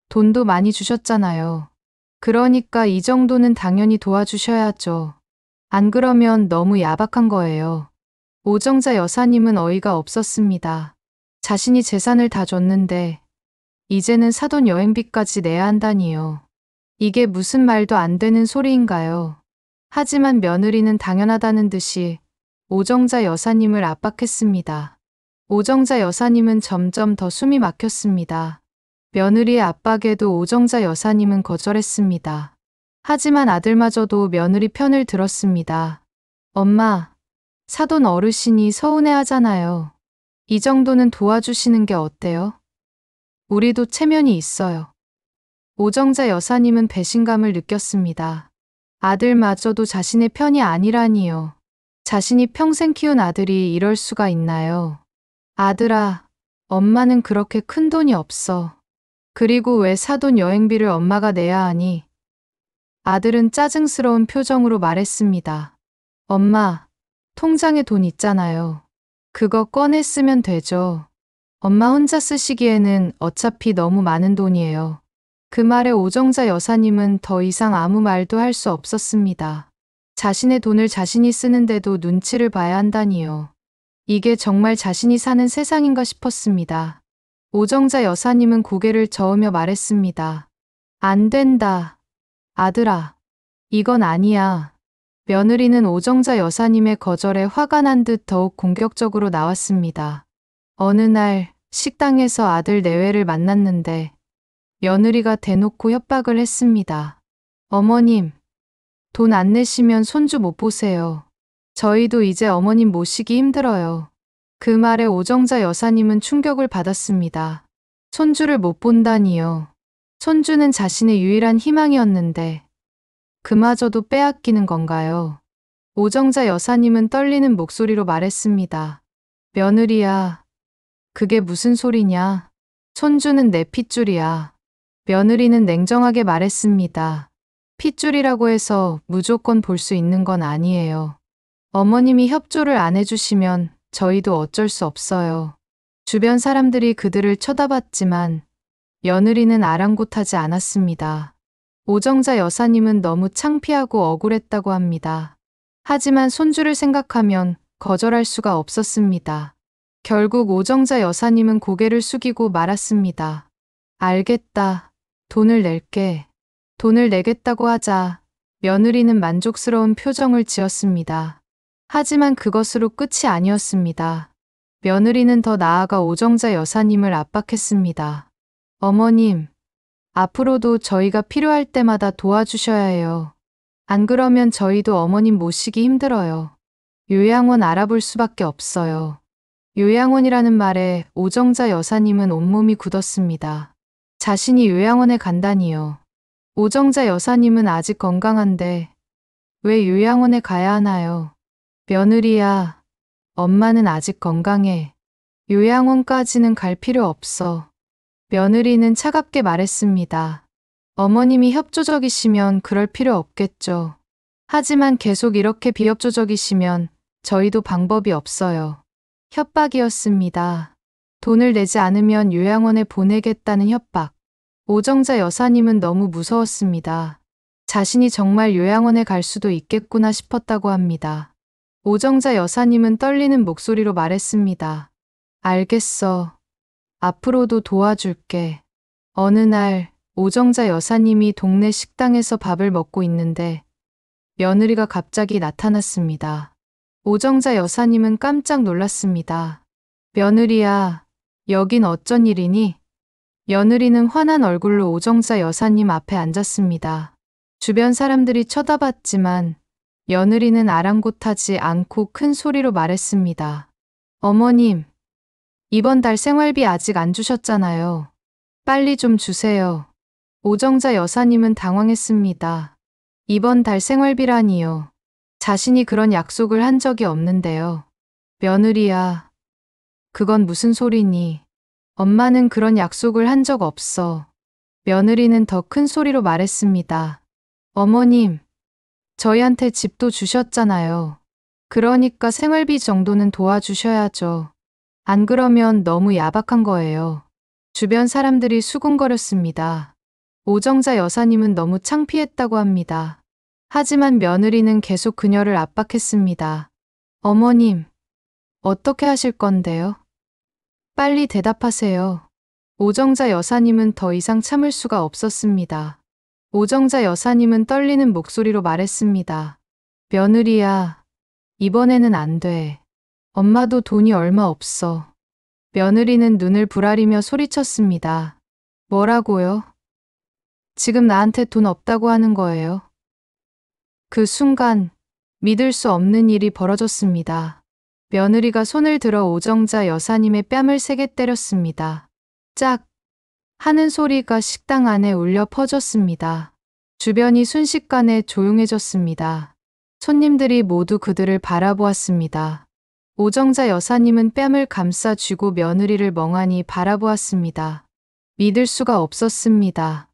돈도 많이 주셨잖아요. 그러니까 이 정도는 당연히 도와주셔야죠. 안 그러면 너무 야박한 거예요. 오정자 여사님은 어이가 없었습니다. 자신이 재산을 다 줬는데 이제는 사돈 여행비까지 내야 한다니요. 이게 무슨 말도 안 되는 소리인가요? 하지만 며느리는 당연하다는 듯이 오정자 여사님을 압박했습니다. 오정자 여사님은 점점 더 숨이 막혔습니다. 며느리의 압박에도 오정자 여사님은 거절했습니다. 하지만 아들마저도 며느리 편을 들었습니다. 엄마, 사돈 어르신이 서운해하잖아요. 이 정도는 도와주시는 게 어때요? 우리도 체면이 있어요. 오정자 여사님은 배신감을 느꼈습니다. 아들마저도 자신의 편이 아니라니요. 자신이 평생 키운 아들이 이럴 수가 있나요? 아들아, 엄마는 그렇게 큰 돈이 없어. 그리고 왜 사돈 여행비를 엄마가 내야 하니? 아들은 짜증스러운 표정으로 말했습니다. 엄마, 통장에 돈 있잖아요. 그거 꺼내 쓰면 되죠. 엄마 혼자 쓰시기에는 어차피 너무 많은 돈이에요. 그 말에 오정자 여사님은 더 이상 아무 말도 할 수 없었습니다. 자신의 돈을 자신이 쓰는데도 눈치를 봐야 한다니요. 이게 정말 자신이 사는 세상인가 싶었습니다. 오정자 여사님은 고개를 저으며 말했습니다. 안 된다. 아들아, 이건 아니야. 며느리는 오정자 여사님의 거절에 화가 난 듯 더욱 공격적으로 나왔습니다. 어느 날 식당에서 아들 내외를 만났는데 며느리가 대놓고 협박을 했습니다. 어머님, 돈 안 내시면 손주 못 보세요. 저희도 이제 어머님 모시기 힘들어요. 그 말에 오정자 여사님은 충격을 받았습니다. 손주를 못 본다니요. 손주는 자신의 유일한 희망이었는데 그마저도 빼앗기는 건가요? 오정자 여사님은 떨리는 목소리로 말했습니다. 며느리야, 그게 무슨 소리냐? 손주는 내 핏줄이야. 며느리는 냉정하게 말했습니다. 핏줄이라고 해서 무조건 볼 수 있는 건 아니에요. 어머님이 협조를 안 해주시면 저희도 어쩔 수 없어요. 주변 사람들이 그들을 쳐다봤지만 며느리는 아랑곳하지 않았습니다. 오정자 여사님은 너무 창피하고 억울했다고 합니다. 하지만 손주를 생각하면 거절할 수가 없었습니다. 결국 오정자 여사님은 고개를 숙이고 말았습니다. 알겠다. 돈을 낼게. 돈을 내겠다고 하자 며느리는 만족스러운 표정을 지었습니다. 하지만 그것으로 끝이 아니었습니다. 며느리는 더 나아가 오정자 여사님을 압박했습니다. 어머님, 앞으로도 저희가 필요할 때마다 도와주셔야 해요. 안 그러면 저희도 어머님 모시기 힘들어요. 요양원 알아볼 수밖에 없어요. 요양원이라는 말에 오정자 여사님은 온몸이 굳었습니다. 자신이 요양원에 간다니요. 오정자 여사님은 아직 건강한데 왜 요양원에 가야 하나요? 며느리야, 엄마는 아직 건강해. 요양원까지는 갈 필요 없어. 며느리는 차갑게 말했습니다. 어머님이 협조적이시면 그럴 필요 없겠죠. 하지만 계속 이렇게 비협조적이시면 저희도 방법이 없어요. 협박이었습니다. 돈을 내지 않으면 요양원에 보내겠다는 협박. 오정자 여사님은 너무 무서웠습니다. 자신이 정말 요양원에 갈 수도 있겠구나 싶었다고 합니다. 오정자 여사님은 떨리는 목소리로 말했습니다. 알겠어. 앞으로도 도와줄게. 어느 날 오정자 여사님이 동네 식당에서 밥을 먹고 있는데 며느리가 갑자기 나타났습니다. 오정자 여사님은 깜짝 놀랐습니다. 며느리야, 여긴 어쩐 일이니? 며느리는 화난 얼굴로 오정자 여사님 앞에 앉았습니다. 주변 사람들이 쳐다봤지만 며느리는 아랑곳하지 않고 큰 소리로 말했습니다. 어머님, 이번 달 생활비 아직 안 주셨잖아요. 빨리 좀 주세요. 오정자 여사님은 당황했습니다. 이번 달 생활비라니요. 자신이 그런 약속을 한 적이 없는데요. 며느리야, 그건 무슨 소리니? 엄마는 그런 약속을 한 적 없어. 며느리는 더 큰 소리로 말했습니다. 어머님, 저희한테 집도 주셨잖아요. 그러니까 생활비 정도는 도와주셔야죠. 안 그러면 너무 야박한 거예요. 주변 사람들이 수군거렸습니다. 오정자 여사님은 너무 창피했다고 합니다. 하지만 며느리는 계속 그녀를 압박했습니다. 어머님, 어떻게 하실 건데요? 빨리 대답하세요. 오정자 여사님은 더 이상 참을 수가 없었습니다. 오정자 여사님은 떨리는 목소리로 말했습니다. 며느리야, 이번에는 안 돼. 엄마도 돈이 얼마 없어. 며느리는 눈을 부라리며 소리쳤습니다. 뭐라고요? 지금 나한테 돈 없다고 하는 거예요? 그 순간 믿을 수 없는 일이 벌어졌습니다. 며느리가 손을 들어 오정자 여사님의 뺨을 세게 때렸습니다. 짝! 하는 소리가 식당 안에 울려 퍼졌습니다. 주변이 순식간에 조용해졌습니다. 손님들이 모두 그들을 바라보았습니다. 오정자 여사님은 뺨을 감싸 쥐고 며느리를 멍하니 바라보았습니다. 믿을 수가 없었습니다.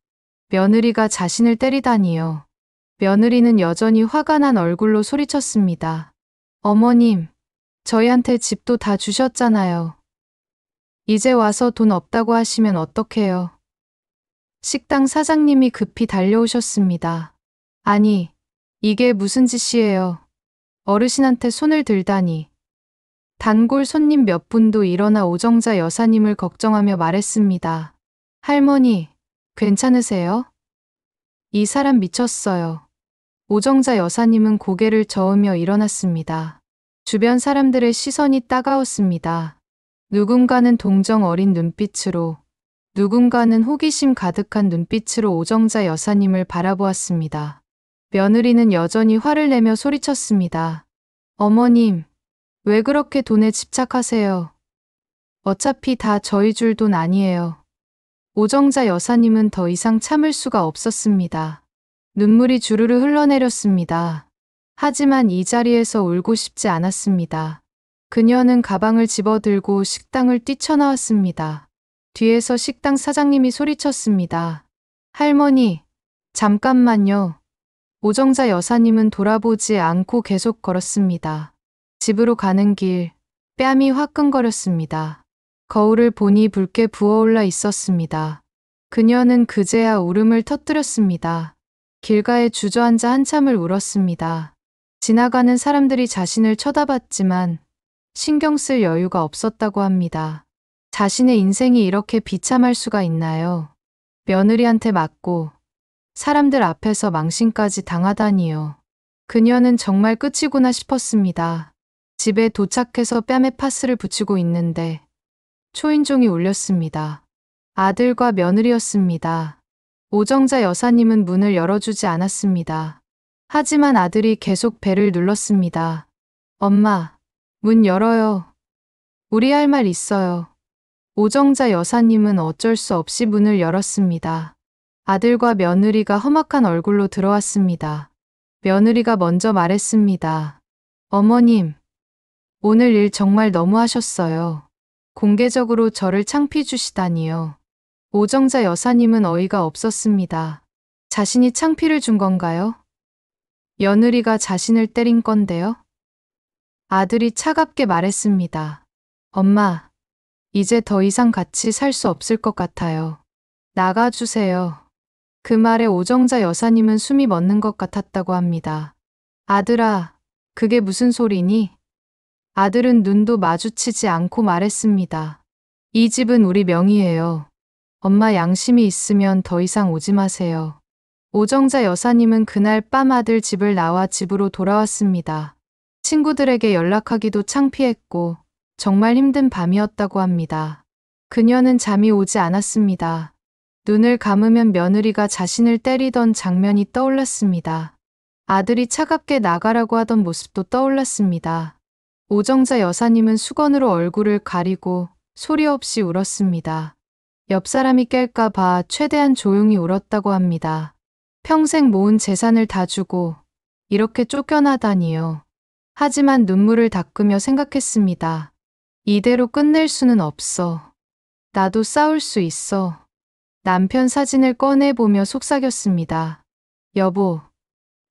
며느리가 자신을 때리다니요. 며느리는 여전히 화가 난 얼굴로 소리쳤습니다. 어머님, 저희한테 집도 다 주셨잖아요. 이제 와서 돈 없다고 하시면 어떡해요? 식당 사장님이 급히 달려오셨습니다. 아니, 이게 무슨 짓이에요? 어르신한테 손을 들다니. 단골 손님 몇 분도 일어나 오정자 여사님을 걱정하며 말했습니다. 할머니, 괜찮으세요? 이 사람 미쳤어요. 오정자 여사님은 고개를 저으며 일어났습니다. 주변 사람들의 시선이 따가웠습니다. 누군가는 동정 어린 눈빛으로, 누군가는 호기심 가득한 눈빛으로 오정자 여사님을 바라보았습니다. 며느리는 여전히 화를 내며 소리쳤습니다. 어머님, 왜 그렇게 돈에 집착하세요? 어차피 다 저희 줄 돈 아니에요. 오정자 여사님은 더 이상 참을 수가 없었습니다. 눈물이 주르르 흘러내렸습니다. 하지만 이 자리에서 울고 싶지 않았습니다. 그녀는 가방을 집어들고 식당을 뛰쳐나왔습니다. 뒤에서 식당 사장님이 소리쳤습니다. 할머니, 잠깐만요. 오정자 여사님은 돌아보지 않고 계속 걸었습니다. 집으로 가는 길, 뺨이 화끈거렸습니다. 거울을 보니 붉게 부어올라 있었습니다. 그녀는 그제야 울음을 터뜨렸습니다. 길가에 주저앉아 한참을 울었습니다. 지나가는 사람들이 자신을 쳐다봤지만 신경 쓸 여유가 없었다고 합니다. 자신의 인생이 이렇게 비참할 수가 있나요? 며느리한테 맞고 사람들 앞에서 망신까지 당하다니요. 그녀는 정말 끝이구나 싶었습니다. 집에 도착해서 뺨에 파스를 붙이고 있는데 초인종이 울렸습니다. 아들과 며느리였습니다. 오정자 여사님은 문을 열어주지 않았습니다. 하지만 아들이 계속 벨을 눌렀습니다. 엄마, 문 열어요. 우리 할 말 있어요. 오정자 여사님은 어쩔 수 없이 문을 열었습니다. 아들과 며느리가 험악한 얼굴로 들어왔습니다. 며느리가 먼저 말했습니다. 어머님, 오늘 일 정말 너무하셨어요. 공개적으로 저를 창피 주시다니요. 오정자 여사님은 어이가 없었습니다. 자신이 창피를 준 건가요? 며느리가 자신을 때린 건데요? 아들이 차갑게 말했습니다. 엄마, 이제 더 이상 같이 살 수 없을 것 같아요. 나가주세요. 그 말에 오정자 여사님은 숨이 멎는 것 같았다고 합니다. 아들아, 그게 무슨 소리니? 아들은 눈도 마주치지 않고 말했습니다. 이 집은 우리 명의예요. 엄마 양심이 있으면 더 이상 오지 마세요. 오정자 여사님은 그날 밤 아들 집을 나와 집으로 돌아왔습니다. 친구들에게 연락하기도 창피했고 정말 힘든 밤이었다고 합니다. 그녀는 잠이 오지 않았습니다. 눈을 감으면 며느리가 자신을 때리던 장면이 떠올랐습니다. 아들이 차갑게 나가라고 하던 모습도 떠올랐습니다. 오정자 여사님은 수건으로 얼굴을 가리고 소리 없이 울었습니다. 옆 사람이 깰까 봐 최대한 조용히 울었다고 합니다. 평생 모은 재산을 다 주고 이렇게 쫓겨나다니요. 하지만 눈물을 닦으며 생각했습니다. 이대로 끝낼 수는 없어. 나도 싸울 수 있어. 남편 사진을 꺼내보며 속삭였습니다. 여보,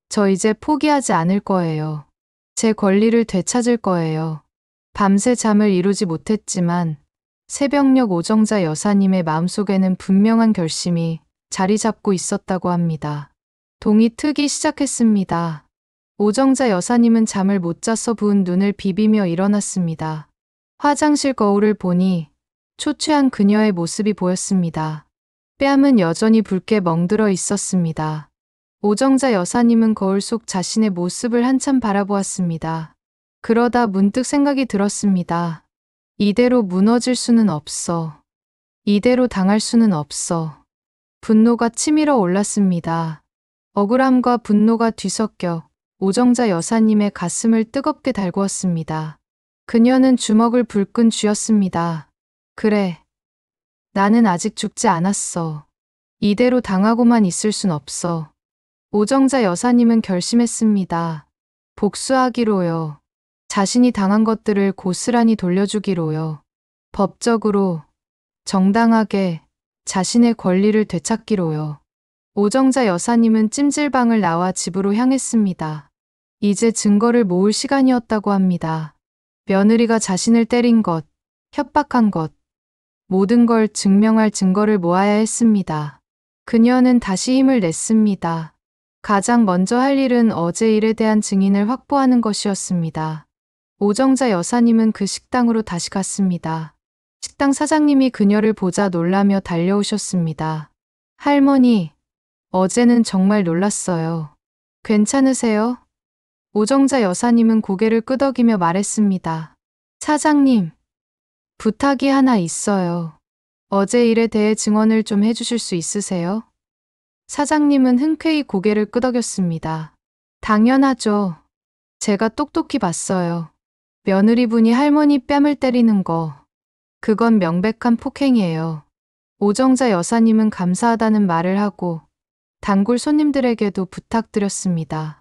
저 이제 포기하지 않을 거예요. 제 권리를 되찾을 거예요. 밤새 잠을 이루지 못했지만 새벽녘 오정자 여사님의 마음속에는 분명한 결심이 자리 잡고 있었다고 합니다. 동이 트기 시작했습니다. 오정자 여사님은 잠을 못 자서 부은 눈을 비비며 일어났습니다. 화장실 거울을 보니 초췌한 그녀의 모습이 보였습니다. 뺨은 여전히 붉게 멍들어 있었습니다. 오정자 여사님은 거울 속 자신의 모습을 한참 바라보았습니다. 그러다 문득 생각이 들었습니다. 이대로 무너질 수는 없어. 이대로 당할 수는 없어. 분노가 치밀어 올랐습니다. 억울함과 분노가 뒤섞여 오정자 여사님의 가슴을 뜨겁게 달구었습니다. 그녀는 주먹을 불끈 쥐었습니다. 그래. 나는 아직 죽지 않았어. 이대로 당하고만 있을 순 없어. 오정자 여사님은 결심했습니다. 복수하기로요. 자신이 당한 것들을 고스란히 돌려주기로요. 법적으로, 정당하게 자신의 권리를 되찾기로요. 오정자 여사님은 찜질방을 나와 집으로 향했습니다. 이제 증거를 모을 시간이었다고 합니다. 며느리가 자신을 때린 것, 협박한 것, 모든 걸 증명할 증거를 모아야 했습니다. 그녀는 다시 힘을 냈습니다. 가장 먼저 할 일은 어제 일에 대한 증인을 확보하는 것이었습니다. 오정자 여사님은 그 식당으로 다시 갔습니다. 식당 사장님이 그녀를 보자 놀라며 달려오셨습니다. 할머니, 어제는 정말 놀랐어요. 괜찮으세요? 오정자 여사님은 고개를 끄덕이며 말했습니다. 사장님, 부탁이 하나 있어요. 어제 일에 대해 증언을 좀 해주실 수 있으세요? 사장님은 흔쾌히 고개를 끄덕였습니다. 당연하죠. 제가 똑똑히 봤어요. 며느리분이 할머니 뺨을 때리는 거, 그건 명백한 폭행이에요. 오정자 여사님은 감사하다는 말을 하고 단골 손님들에게도 부탁드렸습니다.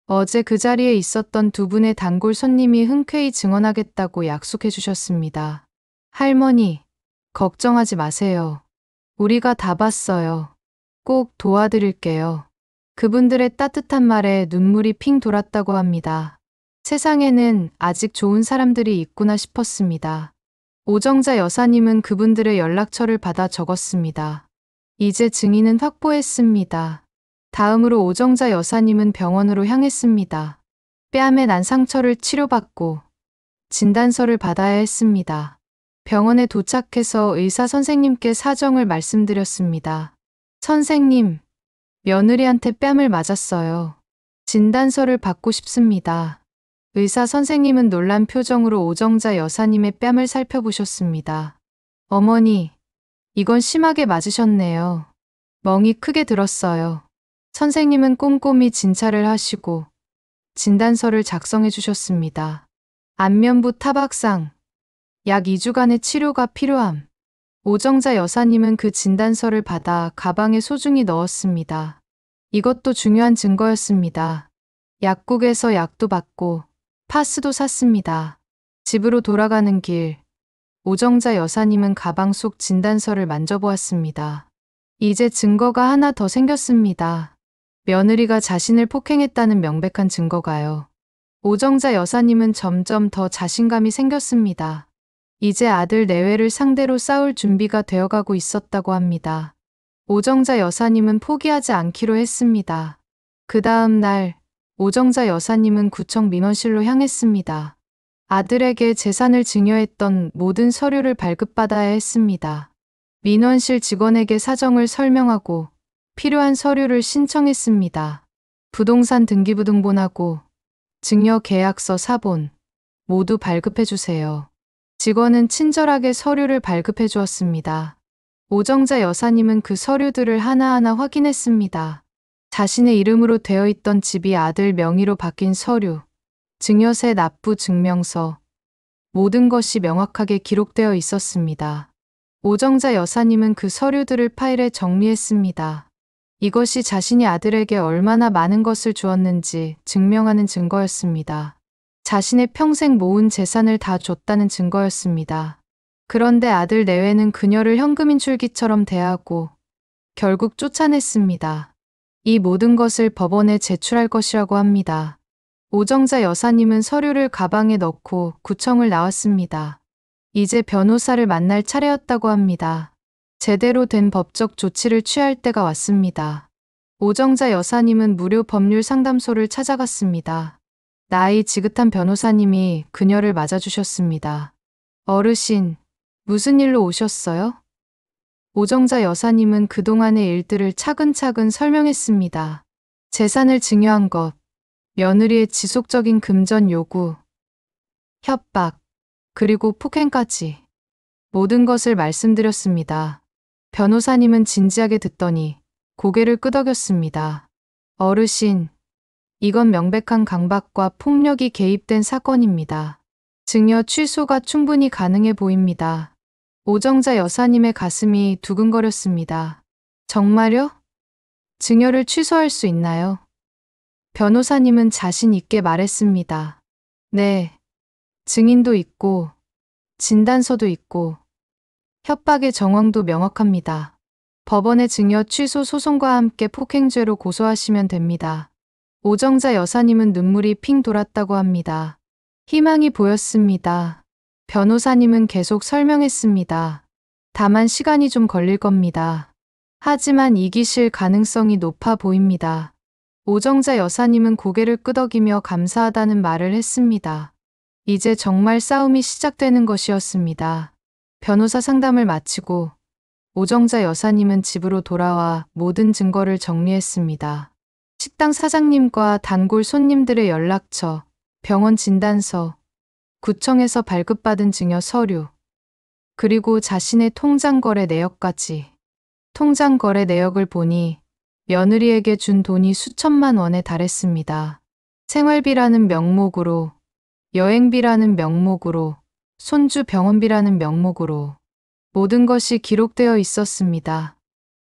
어제 그 자리에 있었던 두 분의 단골 손님이 흔쾌히 증언하겠다고 약속해 주셨습니다. 할머니, 걱정하지 마세요. 우리가 다 봤어요. 꼭 도와드릴게요. 그분들의 따뜻한 말에 눈물이 핑 돌았다고 합니다. 세상에는 아직 좋은 사람들이 있구나 싶었습니다. 오정자 여사님은 그분들의 연락처를 받아 적었습니다. 이제 증인은 확보했습니다. 다음으로 오정자 여사님은 병원으로 향했습니다. 뺨에 난 상처를 치료받고 진단서를 받아야 했습니다. 병원에 도착해서 의사 선생님께 사정을 말씀드렸습니다. 선생님, 며느리한테 뺨을 맞았어요. 진단서를 받고 싶습니다. 의사 선생님은 놀란 표정으로 오정자 여사님의 뺨을 살펴보셨습니다. 어머니, 이건 심하게 맞으셨네요. 멍이 크게 들었어요. 선생님은 꼼꼼히 진찰을 하시고 진단서를 작성해 주셨습니다. 안면부 타박상, 약 2주간의 치료가 필요함. 오정자 여사님은 그 진단서를 받아 가방에 소중히 넣었습니다. 이것도 중요한 증거였습니다. 약국에서 약도 받고 파스도 샀습니다. 집으로 돌아가는 길, 오정자 여사님은 가방 속 진단서를 만져보았습니다. 이제 증거가 하나 더 생겼습니다. 며느리가 자신을 폭행했다는 명백한 증거가요. 오정자 여사님은 점점 더 자신감이 생겼습니다. 이제 아들 내외를 상대로 싸울 준비가 되어가고 있었다고 합니다. 오정자 여사님은 포기하지 않기로 했습니다. 그 다음 날, 오정자 여사님은 구청 민원실로 향했습니다. 아들에게 재산을 증여했던 모든 서류를 발급받아야 했습니다. 민원실 직원에게 사정을 설명하고 필요한 서류를 신청했습니다. 부동산 등기부등본하고 증여계약서 사본 모두 발급해 주세요. 직원은 친절하게 서류를 발급해 주었습니다. 오정자 여사님은 그 서류들을 하나하나 확인했습니다. 자신의 이름으로 되어 있던 집이 아들 명의로 바뀐 서류, 증여세 납부 증명서, 모든 것이 명확하게 기록되어 있었습니다. 오정자 여사님은 그 서류들을 파일에 정리했습니다. 이것이 자신이 아들에게 얼마나 많은 것을 주었는지 증명하는 증거였습니다. 자신의 평생 모은 재산을 다 줬다는 증거였습니다. 그런데 아들 내외는 그녀를 현금인 줄기처럼 대하고 결국 쫓아냈습니다. 이 모든 것을 법원에 제출할 것이라고 합니다. 오정자 여사님은 서류를 가방에 넣고 구청을 나왔습니다. 이제 변호사를 만날 차례였다고 합니다. 제대로 된 법적 조치를 취할 때가 왔습니다. 오정자 여사님은 무료 법률 상담소를 찾아갔습니다. 나이 지긋한 변호사님이 그녀를 맞아주셨습니다. 어르신, 무슨 일로 오셨어요? 오정자 여사님은 그동안의 일들을 차근차근 설명했습니다. 재산을 증여한 것, 며느리의 지속적인 금전 요구, 협박, 그리고 폭행까지 모든 것을 말씀드렸습니다. 변호사님은 진지하게 듣더니 고개를 끄덕였습니다. 어르신, 이건 명백한 강박과 폭력이 개입된 사건입니다. 증여 취소가 충분히 가능해 보입니다. 오정자 여사님의 가슴이 두근거렸습니다. 정말요? 증여를 취소할 수 있나요? 변호사님은 자신 있게 말했습니다. 네, 증인도 있고, 진단서도 있고, 협박의 정황도 명확합니다. 법원의 증여 취소 소송과 함께 폭행죄로 고소하시면 됩니다. 오정자 여사님은 눈물이 핑 돌았다고 합니다. 희망이 보였습니다. 변호사님은 계속 설명했습니다. 다만 시간이 좀 걸릴 겁니다. 하지만 이기실 가능성이 높아 보입니다. 오정자 여사님은 고개를 끄덕이며 감사하다는 말을 했습니다. 이제 정말 싸움이 시작되는 것이었습니다. 변호사 상담을 마치고 오정자 여사님은 집으로 돌아와 모든 증거를 정리했습니다. 식당 사장님과 단골 손님들의 연락처, 병원 진단서, 구청에서 발급받은 증여 서류, 그리고 자신의 통장 거래 내역까지. 통장 거래 내역을 보니 며느리에게 준 돈이 수천만 원에 달했습니다. 생활비라는 명목으로, 여행비라는 명목으로, 손주 병원비라는 명목으로 모든 것이 기록되어 있었습니다.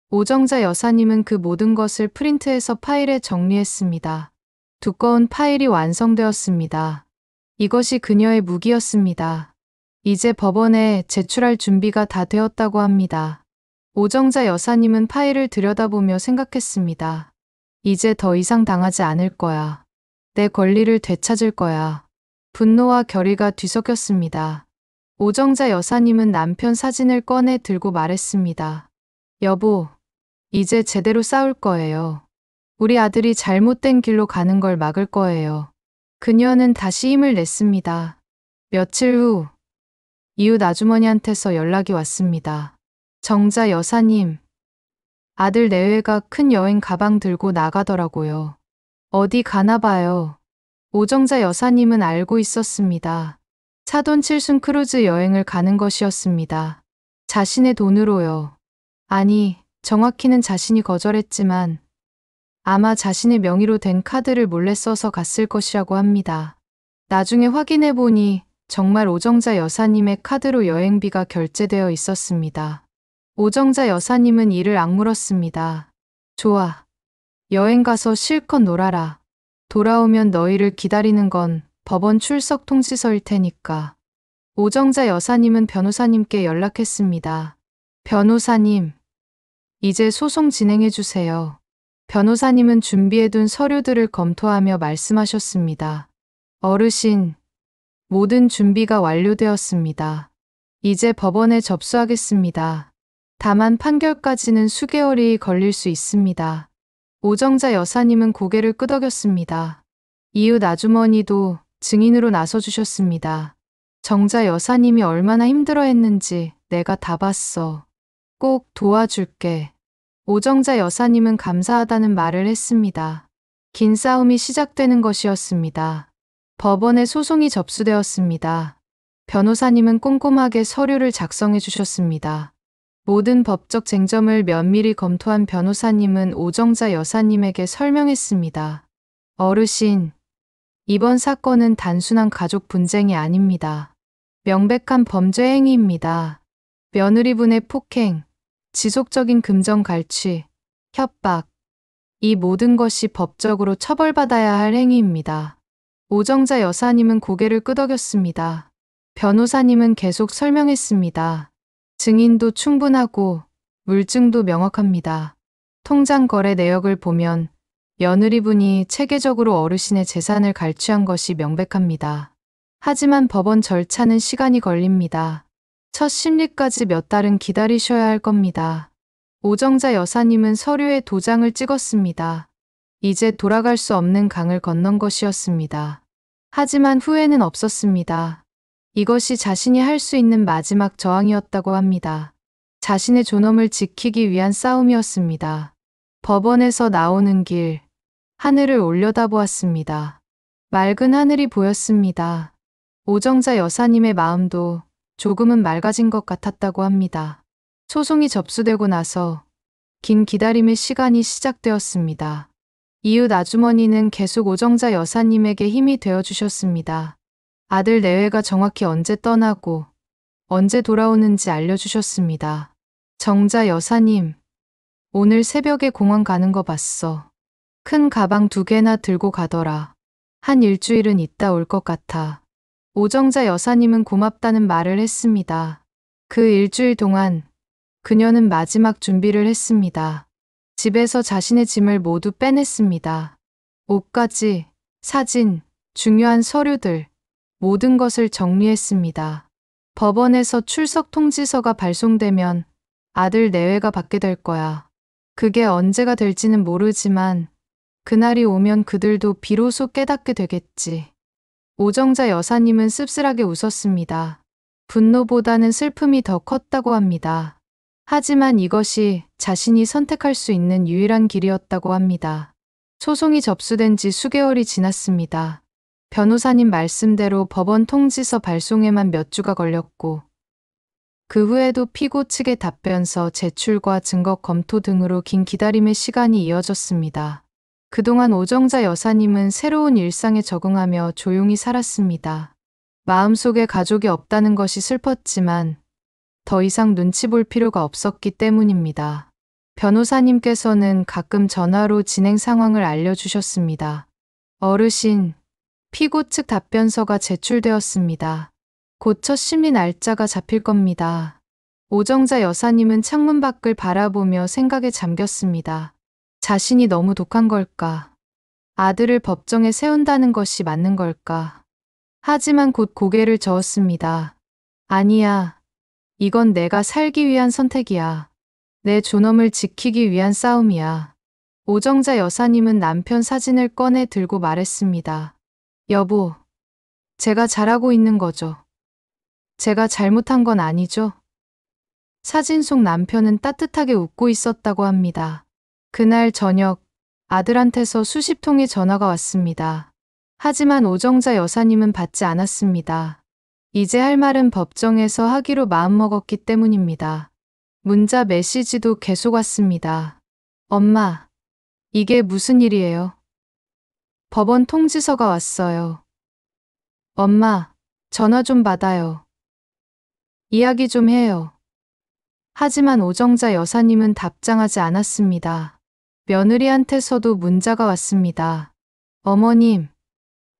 오정자 여사님은 그 모든 것을 프린트해서 파일에 정리했습니다. 두꺼운 파일이 완성되었습니다. 이것이 그녀의 무기였습니다. 이제 법원에 제출할 준비가 다 되었다고 합니다. 오정자 여사님은 파일을 들여다보며 생각했습니다. 이제 더 이상 당하지 않을 거야. 내 권리를 되찾을 거야. 분노와 결의가 뒤섞였습니다. 오정자 여사님은 남편 사진을 꺼내 들고 말했습니다. 여보, 이제 제대로 싸울 거예요. 우리 아들이 잘못된 길로 가는 걸 막을 거예요. 그녀는 다시 힘을 냈습니다. 며칠 후 이웃 아주머니한테서 연락이 왔습니다. 정자 여사님, 아들 내외가 큰 여행 가방 들고 나가더라고요. 어디 가나 봐요. 오정자 여사님은 알고 있었습니다. 차돈 칠순 크루즈 여행을 가는 것이었습니다. 자신의 돈으로요. 아니, 정확히는 자신이 거절했지만 아마 자신의 명의로 된 카드를 몰래 써서 갔을 것이라고 합니다. 나중에 확인해 보니 정말 오정자 여사님의 카드로 여행비가 결제되어 있었습니다. 오정자 여사님은 이를 악물었습니다. 좋아. 여행 가서 실컷 놀아라. 돌아오면 너희를 기다리는 건 법원 출석 통지서일 테니까. 오정자 여사님은 변호사님께 연락했습니다. 변호사님, 이제 소송 진행해 주세요. 변호사님은 준비해둔 서류들을 검토하며 말씀하셨습니다. 어르신, 모든 준비가 완료되었습니다. 이제 법원에 접수하겠습니다. 다만 판결까지는 수개월이 걸릴 수 있습니다. 오정자 여사님은 고개를 끄덕였습니다. 이웃 아주머니도 증인으로 나서주셨습니다. 정자 여사님이 얼마나 힘들어했는지 내가 다 봤어. 꼭 도와줄게. 오정자 여사님은 감사하다는 말을 했습니다. 긴 싸움이 시작되는 것이었습니다. 법원에 소송이 접수되었습니다. 변호사님은 꼼꼼하게 서류를 작성해 주셨습니다. 모든 법적 쟁점을 면밀히 검토한 변호사님은 오정자 여사님에게 설명했습니다. 어르신, 이번 사건은 단순한 가족 분쟁이 아닙니다. 명백한 범죄 행위입니다. 며느리분의 폭행, 지속적인 금전 갈취, 협박, 이 모든 것이 법적으로 처벌받아야 할 행위입니다. 오정자 여사님은 고개를 끄덕였습니다. 변호사님은 계속 설명했습니다. 증인도 충분하고 물증도 명확합니다. 통장 거래 내역을 보면 며느리분이 체계적으로 어르신의 재산을 갈취한 것이 명백합니다. 하지만 법원 절차는 시간이 걸립니다. 첫 심리까지 몇 달은 기다리셔야 할 겁니다. 오정자 여사님은 서류에 도장을 찍었습니다. 이제 돌아갈 수 없는 강을 건넌 것이었습니다. 하지만 후회는 없었습니다. 이것이 자신이 할 수 있는 마지막 저항이었다고 합니다. 자신의 존엄을 지키기 위한 싸움이었습니다. 법원에서 나오는 길, 하늘을 올려다보았습니다. 맑은 하늘이 보였습니다. 오정자 여사님의 마음도 조금은 맑아진 것 같았다고 합니다. 소송이 접수되고 나서 긴 기다림의 시간이 시작되었습니다. 이웃 아주머니는 계속 오정자 여사님에게 힘이 되어주셨습니다. 아들 내외가 정확히 언제 떠나고 언제 돌아오는지 알려주셨습니다. 정자 여사님, 오늘 새벽에 공항 가는 거 봤어. 큰 가방 2개나 들고 가더라. 한 일주일은 있다 올 것 같아. 오정자 여사님은 고맙다는 말을 했습니다. 그 일주일 동안 그녀는 마지막 준비를 했습니다. 집에서 자신의 짐을 모두 빼냈습니다. 옷까지, 사진, 중요한 서류들, 모든 것을 정리했습니다. 법원에서 출석 통지서가 발송되면 아들 내외가 받게 될 거야. 그게 언제가 될지는 모르지만 그날이 오면 그들도 비로소 깨닫게 되겠지. 오정자 여사님은 씁쓸하게 웃었습니다. 분노보다는 슬픔이 더 컸다고 합니다. 하지만 이것이 자신이 선택할 수 있는 유일한 길이었다고 합니다. 소송이 접수된 지 수개월이 지났습니다. 변호사님 말씀대로 법원 통지서 발송에만 몇 주가 걸렸고 그 후에도 피고 측의 답변서 제출과 증거 검토 등으로 긴 기다림의 시간이 이어졌습니다. 그동안 오정자 여사님은 새로운 일상에 적응하며 조용히 살았습니다. 마음속에 가족이 없다는 것이 슬펐지만 더 이상 눈치 볼 필요가 없었기 때문입니다. 변호사님께서는 가끔 전화로 진행 상황을 알려주셨습니다. 어르신, 피고 측 답변서가 제출되었습니다. 곧 첫 심리 날짜가 잡힐 겁니다. 오정자 여사님은 창문 밖을 바라보며 생각에 잠겼습니다. 자신이 너무 독한 걸까? 아들을 법정에 세운다는 것이 맞는 걸까? 하지만 곧 고개를 저었습니다. 아니야. 이건 내가 살기 위한 선택이야. 내 존엄을 지키기 위한 싸움이야. 오정자 여사님은 남편 사진을 꺼내 들고 말했습니다. 여보, 제가 잘하고 있는 거죠? 제가 잘못한 건 아니죠? 사진 속 남편은 따뜻하게 웃고 있었다고 합니다. 그날 저녁 아들한테서 수십 통의 전화가 왔습니다. 하지만 오정자 여사님은 받지 않았습니다. 이제 할 말은 법정에서 하기로 마음먹었기 때문입니다. 문자 메시지도 계속 왔습니다. 엄마, 이게 무슨 일이에요? 법원 통지서가 왔어요. 엄마, 전화 좀 받아요. 이야기 좀 해요. 하지만 오정자 여사님은 답장하지 않았습니다. 며느리한테서도 문자가 왔습니다. 어머님,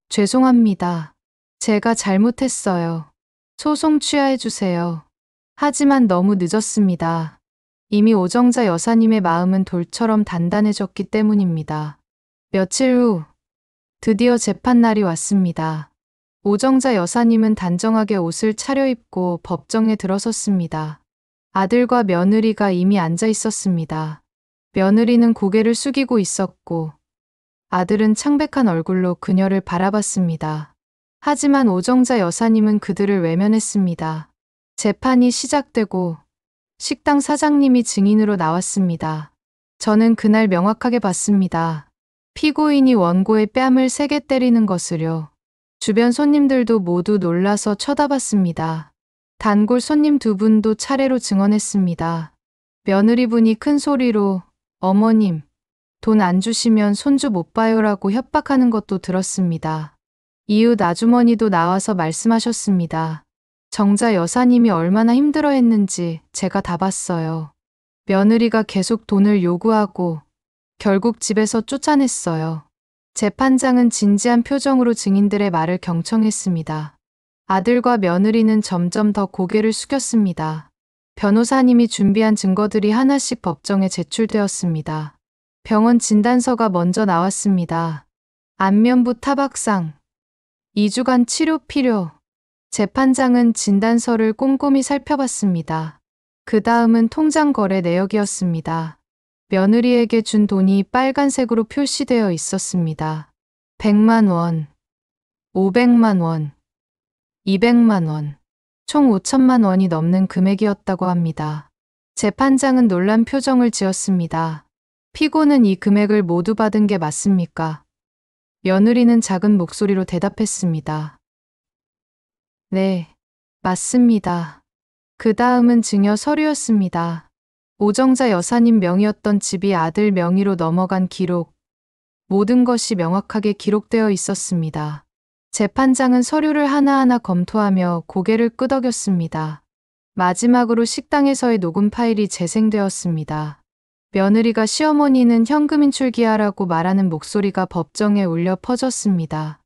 죄송합니다. 제가 잘못했어요. 소송 취하해주세요. 하지만 너무 늦었습니다. 이미 오정자 여사님의 마음은 돌처럼 단단해졌기 때문입니다. 며칠 후 드디어 재판날이 왔습니다. 오정자 여사님은 단정하게 옷을 차려입고 법정에 들어섰습니다. 아들과 며느리가 이미 앉아 있었습니다. 며느리는 고개를 숙이고 있었고 아들은 창백한 얼굴로 그녀를 바라봤습니다. 하지만 오정자 여사님은 그들을 외면했습니다. 재판이 시작되고 식당 사장님이 증인으로 나왔습니다. 저는 그날 명확하게 봤습니다. 피고인이 원고의 뺨을 세게 때리는 것을요. 주변 손님들도 모두 놀라서 쳐다봤습니다. 단골 손님 2분도 차례로 증언했습니다. 며느리분이 큰 소리로 어머님, 돈 안 주시면 손주 못 봐요라고 협박하는 것도 들었습니다. 이웃 아주머니도 나와서 말씀하셨습니다. 정자 여사님이 얼마나 힘들어했는지 제가 다 봤어요. 며느리가 계속 돈을 요구하고 결국 집에서 쫓아냈어요. 재판장은 진지한 표정으로 증인들의 말을 경청했습니다. 아들과 며느리는 점점 더 고개를 숙였습니다. 변호사님이 준비한 증거들이 하나씩 법정에 제출되었습니다. 병원 진단서가 먼저 나왔습니다. 안면부 타박상, 2주간 치료 필요, 재판장은 진단서를 꼼꼼히 살펴봤습니다. 그 다음은 통장 거래 내역이었습니다. 며느리에게 준 돈이 빨간색으로 표시되어 있었습니다. 100만 원, 500만 원, 200만 원, 총 5천만 원이 넘는 금액이었다고 합니다. 재판장은 놀란 표정을 지었습니다. 피고는 이 금액을 모두 받은 게 맞습니까? 며느리는 작은 목소리로 대답했습니다. 네, 맞습니다. 그 다음은 증여 서류였습니다. 오정자 여사님 명의였던 집이 아들 명의로 넘어간 기록, 모든 것이 명확하게 기록되어 있었습니다. 재판장은 서류를 하나하나 검토하며 고개를 끄덕였습니다. 마지막으로 식당에서의 녹음 파일이 재생되었습니다. 며느리가 시어머니는 현금 인출기하라고 말하는 목소리가 법정에 울려 퍼졌습니다.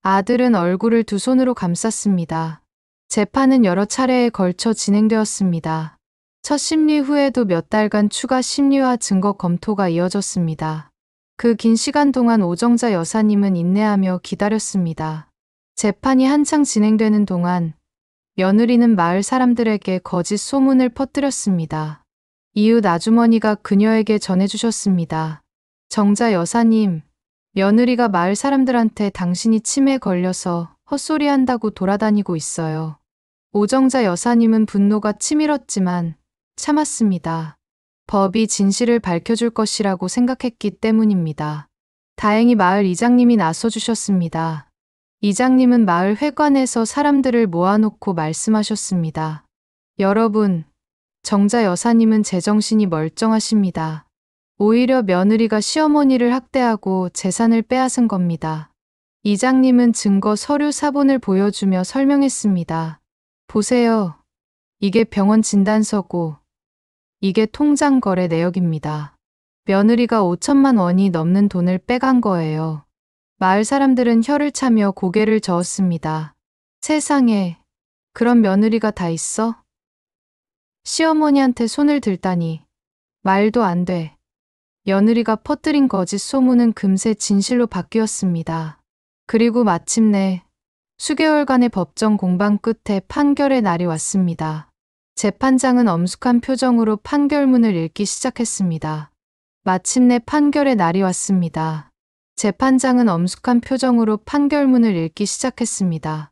아들은 얼굴을 두 손으로 감쌌습니다. 재판은 여러 차례에 걸쳐 진행되었습니다. 첫 심리 후에도 몇 달간 추가 심리와 증거 검토가 이어졌습니다. 그 긴 시간 동안 오정자 여사님은 인내하며 기다렸습니다. 재판이 한창 진행되는 동안 며느리는 마을 사람들에게 거짓 소문을 퍼뜨렸습니다. 이웃 아주머니가 그녀에게 전해주셨습니다. 정자 여사님, 며느리가 마을 사람들한테 당신이 치매에 걸려서 헛소리한다고 돌아다니고 있어요. 오정자 여사님은 분노가 치밀었지만 참았습니다. 법이 진실을 밝혀줄 것이라고 생각했기 때문입니다. 다행히 마을 이장님이 나서주셨습니다. 이장님은 마을 회관에서 사람들을 모아놓고 말씀하셨습니다. 여러분, 정자 여사님은 제정신이 멀쩡하십니다. 오히려 며느리가 시어머니를 학대하고 재산을 빼앗은 겁니다. 이장님은 증거 서류 사본을 보여주며 설명했습니다. 보세요. 이게 병원 진단서고 이게 통장 거래 내역입니다. 며느리가 5천만 원이 넘는 돈을 빼간 거예요. 마을 사람들은 혀를 차며 고개를 저었습니다. 세상에, 그런 며느리가 다 있어? 시어머니한테 손을 들다니. 말도 안 돼. 며느리가 퍼뜨린 거짓 소문은 금세 진실로 바뀌었습니다. 그리고 마침내 수개월간의 법정 공방 끝에 판결의 날이 왔습니다. 재판장은 엄숙한 표정으로 판결문을 읽기 시작했습니다. 마침내 판결의 날이 왔습니다. 재판장은 엄숙한 표정으로 판결문을 읽기 시작했습니다.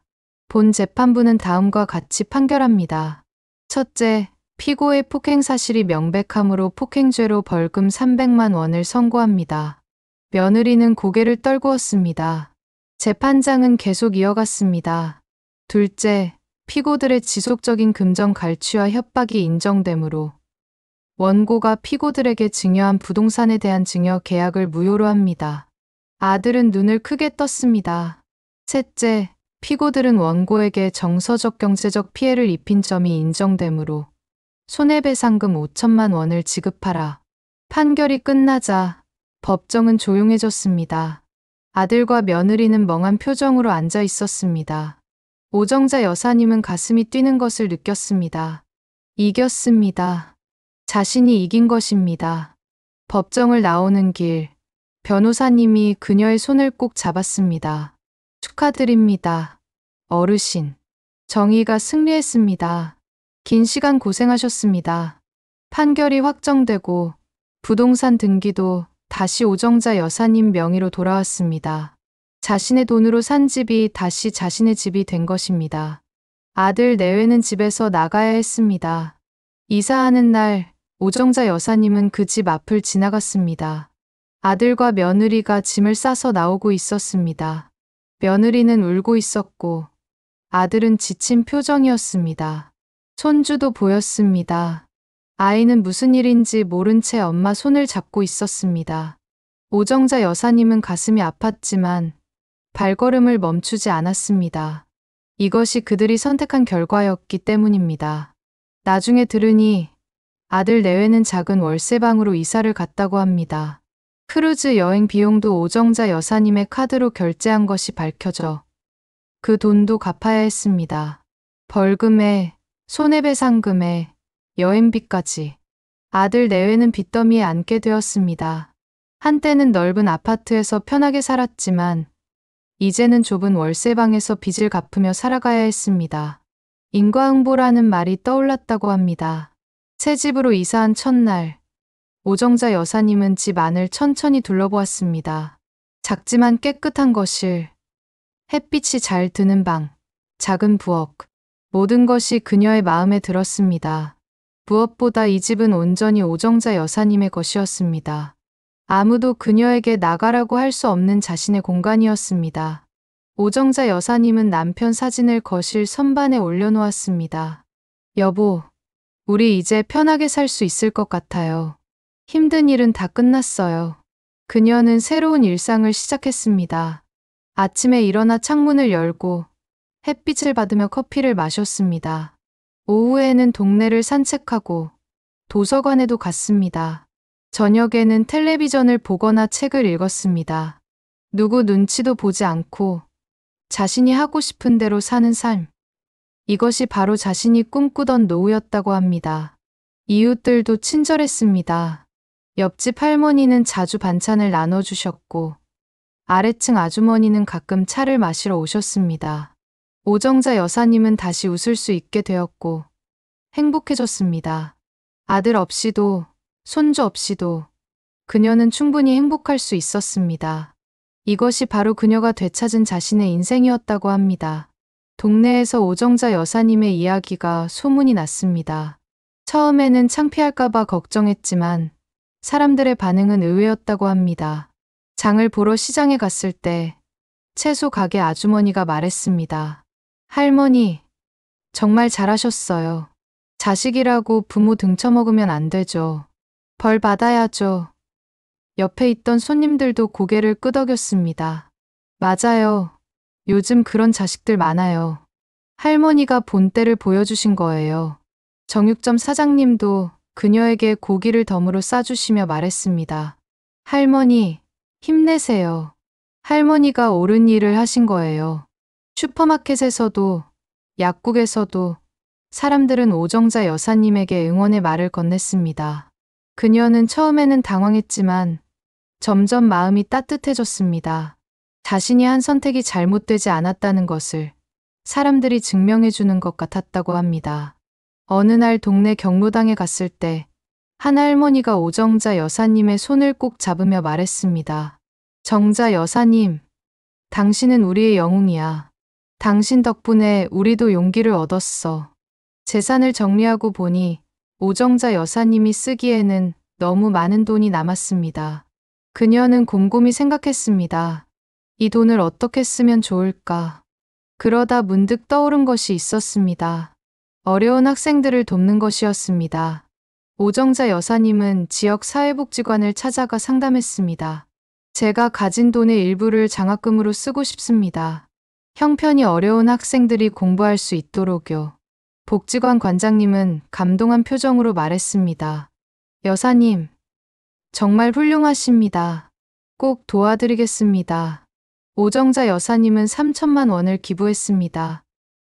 본 재판부는 다음과 같이 판결합니다. 첫째, 피고의 폭행 사실이 명백하므로 폭행죄로 벌금 300만 원을 선고합니다. 며느리는 고개를 떨구었습니다. 재판장은 계속 이어갔습니다. 둘째, 피고들의 지속적인 금전 갈취와 협박이 인정되므로 원고가 피고들에게 증여한 부동산에 대한 증여 계약을 무효로 합니다. 아들은 눈을 크게 떴습니다. 셋째, 피고들은 원고에게 정서적 경제적 피해를 입힌 점이 인정되므로 손해배상금 5천만 원을 지급하라. 판결이 끝나자 법정은 조용해졌습니다. 아들과 며느리는 멍한 표정으로 앉아 있었습니다. 오정자 여사님은 가슴이 뛰는 것을 느꼈습니다. 이겼습니다. 자신이 이긴 것입니다. 법정을 나오는 길, 변호사님이 그녀의 손을 꼭 잡았습니다. 축하드립니다. 어르신. 정의가 승리했습니다. 긴 시간 고생하셨습니다. 판결이 확정되고 부동산 등기도 다시 오정자 여사님 명의로 돌아왔습니다. 자신의 돈으로 산 집이 다시 자신의 집이 된 것입니다. 아들 내외는 집에서 나가야 했습니다. 이사하는 날 오정자 여사님은 그 집 앞을 지나갔습니다. 아들과 며느리가 짐을 싸서 나오고 있었습니다. 며느리는 울고 있었고 아들은 지친 표정이었습니다. 손주도 보였습니다. 아이는 무슨 일인지 모른 채 엄마 손을 잡고 있었습니다. 오정자 여사님은 가슴이 아팠지만 발걸음을 멈추지 않았습니다. 이것이 그들이 선택한 결과였기 때문입니다. 나중에 들으니 아들 내외는 작은 월세방으로 이사를 갔다고 합니다. 크루즈 여행 비용도 오정자 여사님의 카드로 결제한 것이 밝혀져 그 돈도 갚아야 했습니다. 벌금에 손해배상금에 여행비까지. 아들 내외는 빚더미에 앉게 되었습니다. 한때는 넓은 아파트에서 편하게 살았지만 이제는 좁은 월세방에서 빚을 갚으며 살아가야 했습니다. 인과응보라는 말이 떠올랐다고 합니다. 새 집으로 이사한 첫날, 오정자 여사님은 집 안을 천천히 둘러보았습니다. 작지만 깨끗한 거실, 햇빛이 잘 드는 방, 작은 부엌, 모든 것이 그녀의 마음에 들었습니다. 무엇보다 이 집은 온전히 오정자 여사님의 것이었습니다. 아무도 그녀에게 나가라고 할 수 없는 자신의 공간이었습니다. 오정자 여사님은 남편 사진을 거실 선반에 올려놓았습니다. 여보, 우리 이제 편하게 살 수 있을 것 같아요. 힘든 일은 다 끝났어요. 그녀는 새로운 일상을 시작했습니다. 아침에 일어나 창문을 열고 햇빛을 받으며 커피를 마셨습니다. 오후에는 동네를 산책하고 도서관에도 갔습니다. 저녁에는 텔레비전을 보거나 책을 읽었습니다. 누구 눈치도 보지 않고 자신이 하고 싶은 대로 사는 삶. 이것이 바로 자신이 꿈꾸던 노후였다고 합니다. 이웃들도 친절했습니다. 옆집 할머니는 자주 반찬을 나눠주셨고 아래층 아주머니는 가끔 차를 마시러 오셨습니다. 오정자 여사님은 다시 웃을 수 있게 되었고 행복해졌습니다. 아들 없이도 손주 없이도 그녀는 충분히 행복할 수 있었습니다. 이것이 바로 그녀가 되찾은 자신의 인생이었다고 합니다. 동네에서 오정자 여사님의 이야기가 소문이 났습니다. 처음에는 창피할까봐 걱정했지만 사람들의 반응은 의외였다고 합니다. 장을 보러 시장에 갔을 때 채소 가게 아주머니가 말했습니다. 할머니, 정말 잘하셨어요. 자식이라고 부모 등쳐먹으면 안 되죠. 벌 받아야죠. 옆에 있던 손님들도 고개를 끄덕였습니다. 맞아요. 요즘 그런 자식들 많아요. 할머니가 본때를 보여주신 거예요. 정육점 사장님도 그녀에게 고기를 덤으로 싸주시며 말했습니다. 할머니, 힘내세요. 할머니가 옳은 일을 하신 거예요. 슈퍼마켓에서도 약국에서도 사람들은 오정자 여사님에게 응원의 말을 건넸습니다. 그녀는 처음에는 당황했지만 점점 마음이 따뜻해졌습니다. 자신이 한 선택이 잘못되지 않았다는 것을 사람들이 증명해 주는 것 같았다고 합니다. 어느 날 동네 경로당에 갔을 때 한 할머니가 오정자 여사님의 손을 꼭 잡으며 말했습니다. 정자 여사님, 당신은 우리의 영웅이야. 당신 덕분에 우리도 용기를 얻었어. 재산을 정리하고 보니 오정자 여사님이 쓰기에는 너무 많은 돈이 남았습니다. 그녀는 곰곰이 생각했습니다. 이 돈을 어떻게 쓰면 좋을까? 그러다 문득 떠오른 것이 있었습니다. 어려운 학생들을 돕는 것이었습니다. 오정자 여사님은 지역 사회복지관을 찾아가 상담했습니다. 제가 가진 돈의 일부를 장학금으로 쓰고 싶습니다. 형편이 어려운 학생들이 공부할 수 있도록요. 복지관 관장님은 감동한 표정으로 말했습니다. 여사님, 정말 훌륭하십니다. 꼭 도와드리겠습니다. 오정자 여사님은 3천만 원을 기부했습니다.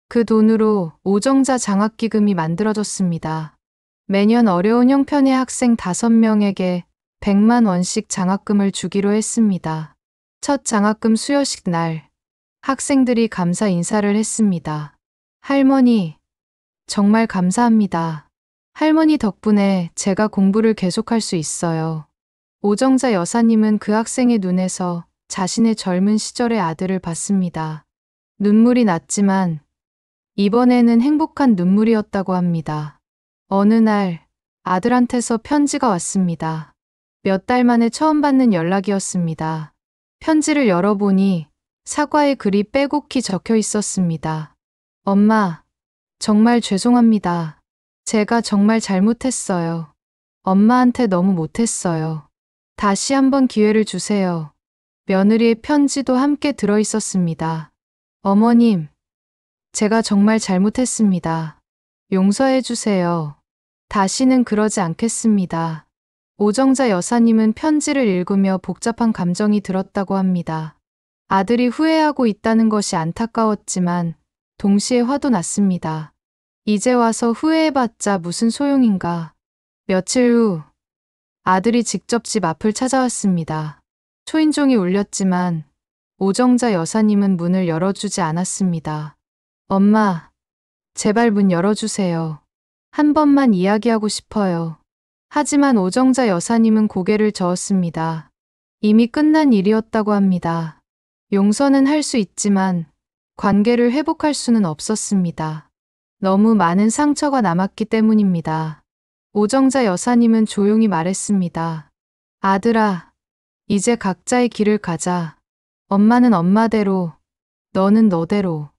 그 돈으로 오정자 장학기금이 만들어졌습니다. 매년 어려운 형편의 학생 5명에게 100만 원씩 장학금을 주기로 했습니다. 첫 장학금 수여식 날, 학생들이 감사 인사를 했습니다. 할머니, 정말 감사합니다. 할머니 덕분에 제가 공부를 계속할 수 있어요. 오정자 여사님은 그 학생의 눈에서 자신의 젊은 시절의 아들을 봤습니다. 눈물이 났지만 이번에는 행복한 눈물이었다고 합니다. 어느 날 아들한테서 편지가 왔습니다. 몇 달 만에 처음 받는 연락이었습니다. 편지를 열어보니 사과의 글이 빼곡히 적혀 있었습니다. 엄마, 정말 죄송합니다. 제가 정말 잘못했어요. 엄마한테 너무 못했어요. 다시 한번 기회를 주세요. 며느리의 편지도 함께 들어 있었습니다. 어머님, 제가 정말 잘못했습니다. 용서해 주세요. 다시는 그러지 않겠습니다. 오정자 여사님은 편지를 읽으며 복잡한 감정이 들었다고 합니다. 아들이 후회하고 있다는 것이 안타까웠지만 동시에 화도 났습니다. 이제 와서 후회해봤자 무슨 소용인가. 며칠 후 아들이 직접 집 앞을 찾아왔습니다. 초인종이 울렸지만 오정자 여사님은 문을 열어주지 않았습니다. 엄마, 제발 문 열어주세요. 한 번만 이야기하고 싶어요. 하지만 오정자 여사님은 고개를 저었습니다. 이미 끝난 일이었다고 합니다. 용서는 할 수 있지만 관계를 회복할 수는 없었습니다. 너무 많은 상처가 남았기 때문입니다. 오정자 여사님은 조용히 말했습니다. 아들아, 이제 각자의 길을 가자. 엄마는 엄마대로, 너는 너대로.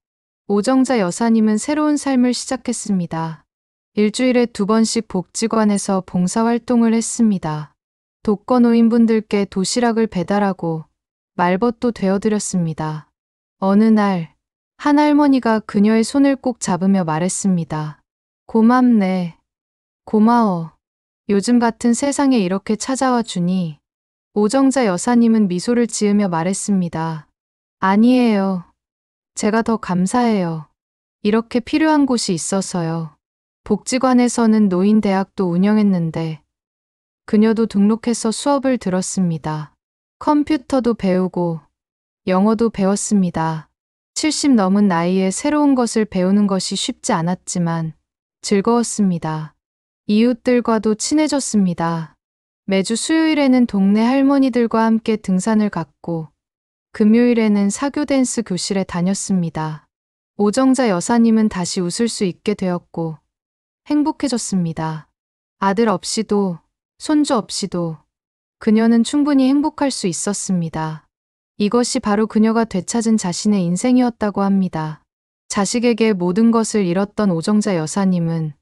오정자 여사님은 새로운 삶을 시작했습니다. 일주일에 2번씩 복지관에서 봉사활동을 했습니다. 독거노인분들께 도시락을 배달하고 말벗도 되어드렸습니다. 어느 날, 한 할머니가 그녀의 손을 꼭 잡으며 말했습니다. 고맙네. 고마워. 요즘 같은 세상에 이렇게 찾아와 주니. 오정자 여사님은 미소를 지으며 말했습니다. 아니에요. 제가 더 감사해요. 이렇게 필요한 곳이 있어서요. 복지관에서는 노인대학도 운영했는데 그녀도 등록해서 수업을 들었습니다. 컴퓨터도 배우고 영어도 배웠습니다. 70 넘은 나이에 새로운 것을 배우는 것이 쉽지 않았지만 즐거웠습니다. 이웃들과도 친해졌습니다. 매주 수요일에는 동네 할머니들과 함께 등산을 갔고 금요일에는 사교 댄스 교실에 다녔습니다. 오정자 여사님은 다시 웃을 수 있게 되었고 행복해졌습니다. 아들 없이도 손주 없이도 그녀는 충분히 행복할 수 있었습니다. 이것이 바로 그녀가 되찾은 자신의 인생이었다고 합니다. 자식에게 모든 것을 잃었던 오정자 여사님은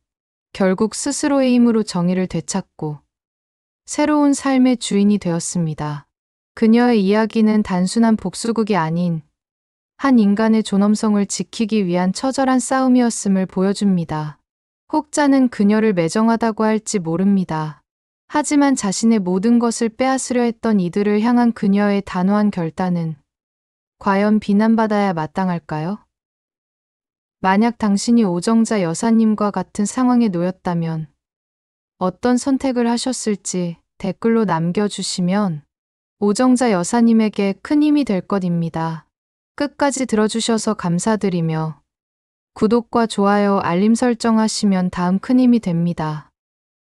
결국 스스로의 힘으로 정의를 되찾고 새로운 삶의 주인이 되었습니다. 그녀의 이야기는 단순한 복수극이 아닌 한 인간의 존엄성을 지키기 위한 처절한 싸움이었음을 보여줍니다. 혹자는 그녀를 매정하다고 할지 모릅니다. 하지만 자신의 모든 것을 빼앗으려 했던 이들을 향한 그녀의 단호한 결단은 과연 비난받아야 마땅할까요? 만약 당신이 오정자 여사님과 같은 상황에 놓였다면 어떤 선택을 하셨을지 댓글로 남겨주시면 오정자 여사님에게 큰 힘이 될 것입니다. 끝까지 들어주셔서 감사드리며 구독과 좋아요, 알림 설정하시면 다음 큰 힘이 됩니다.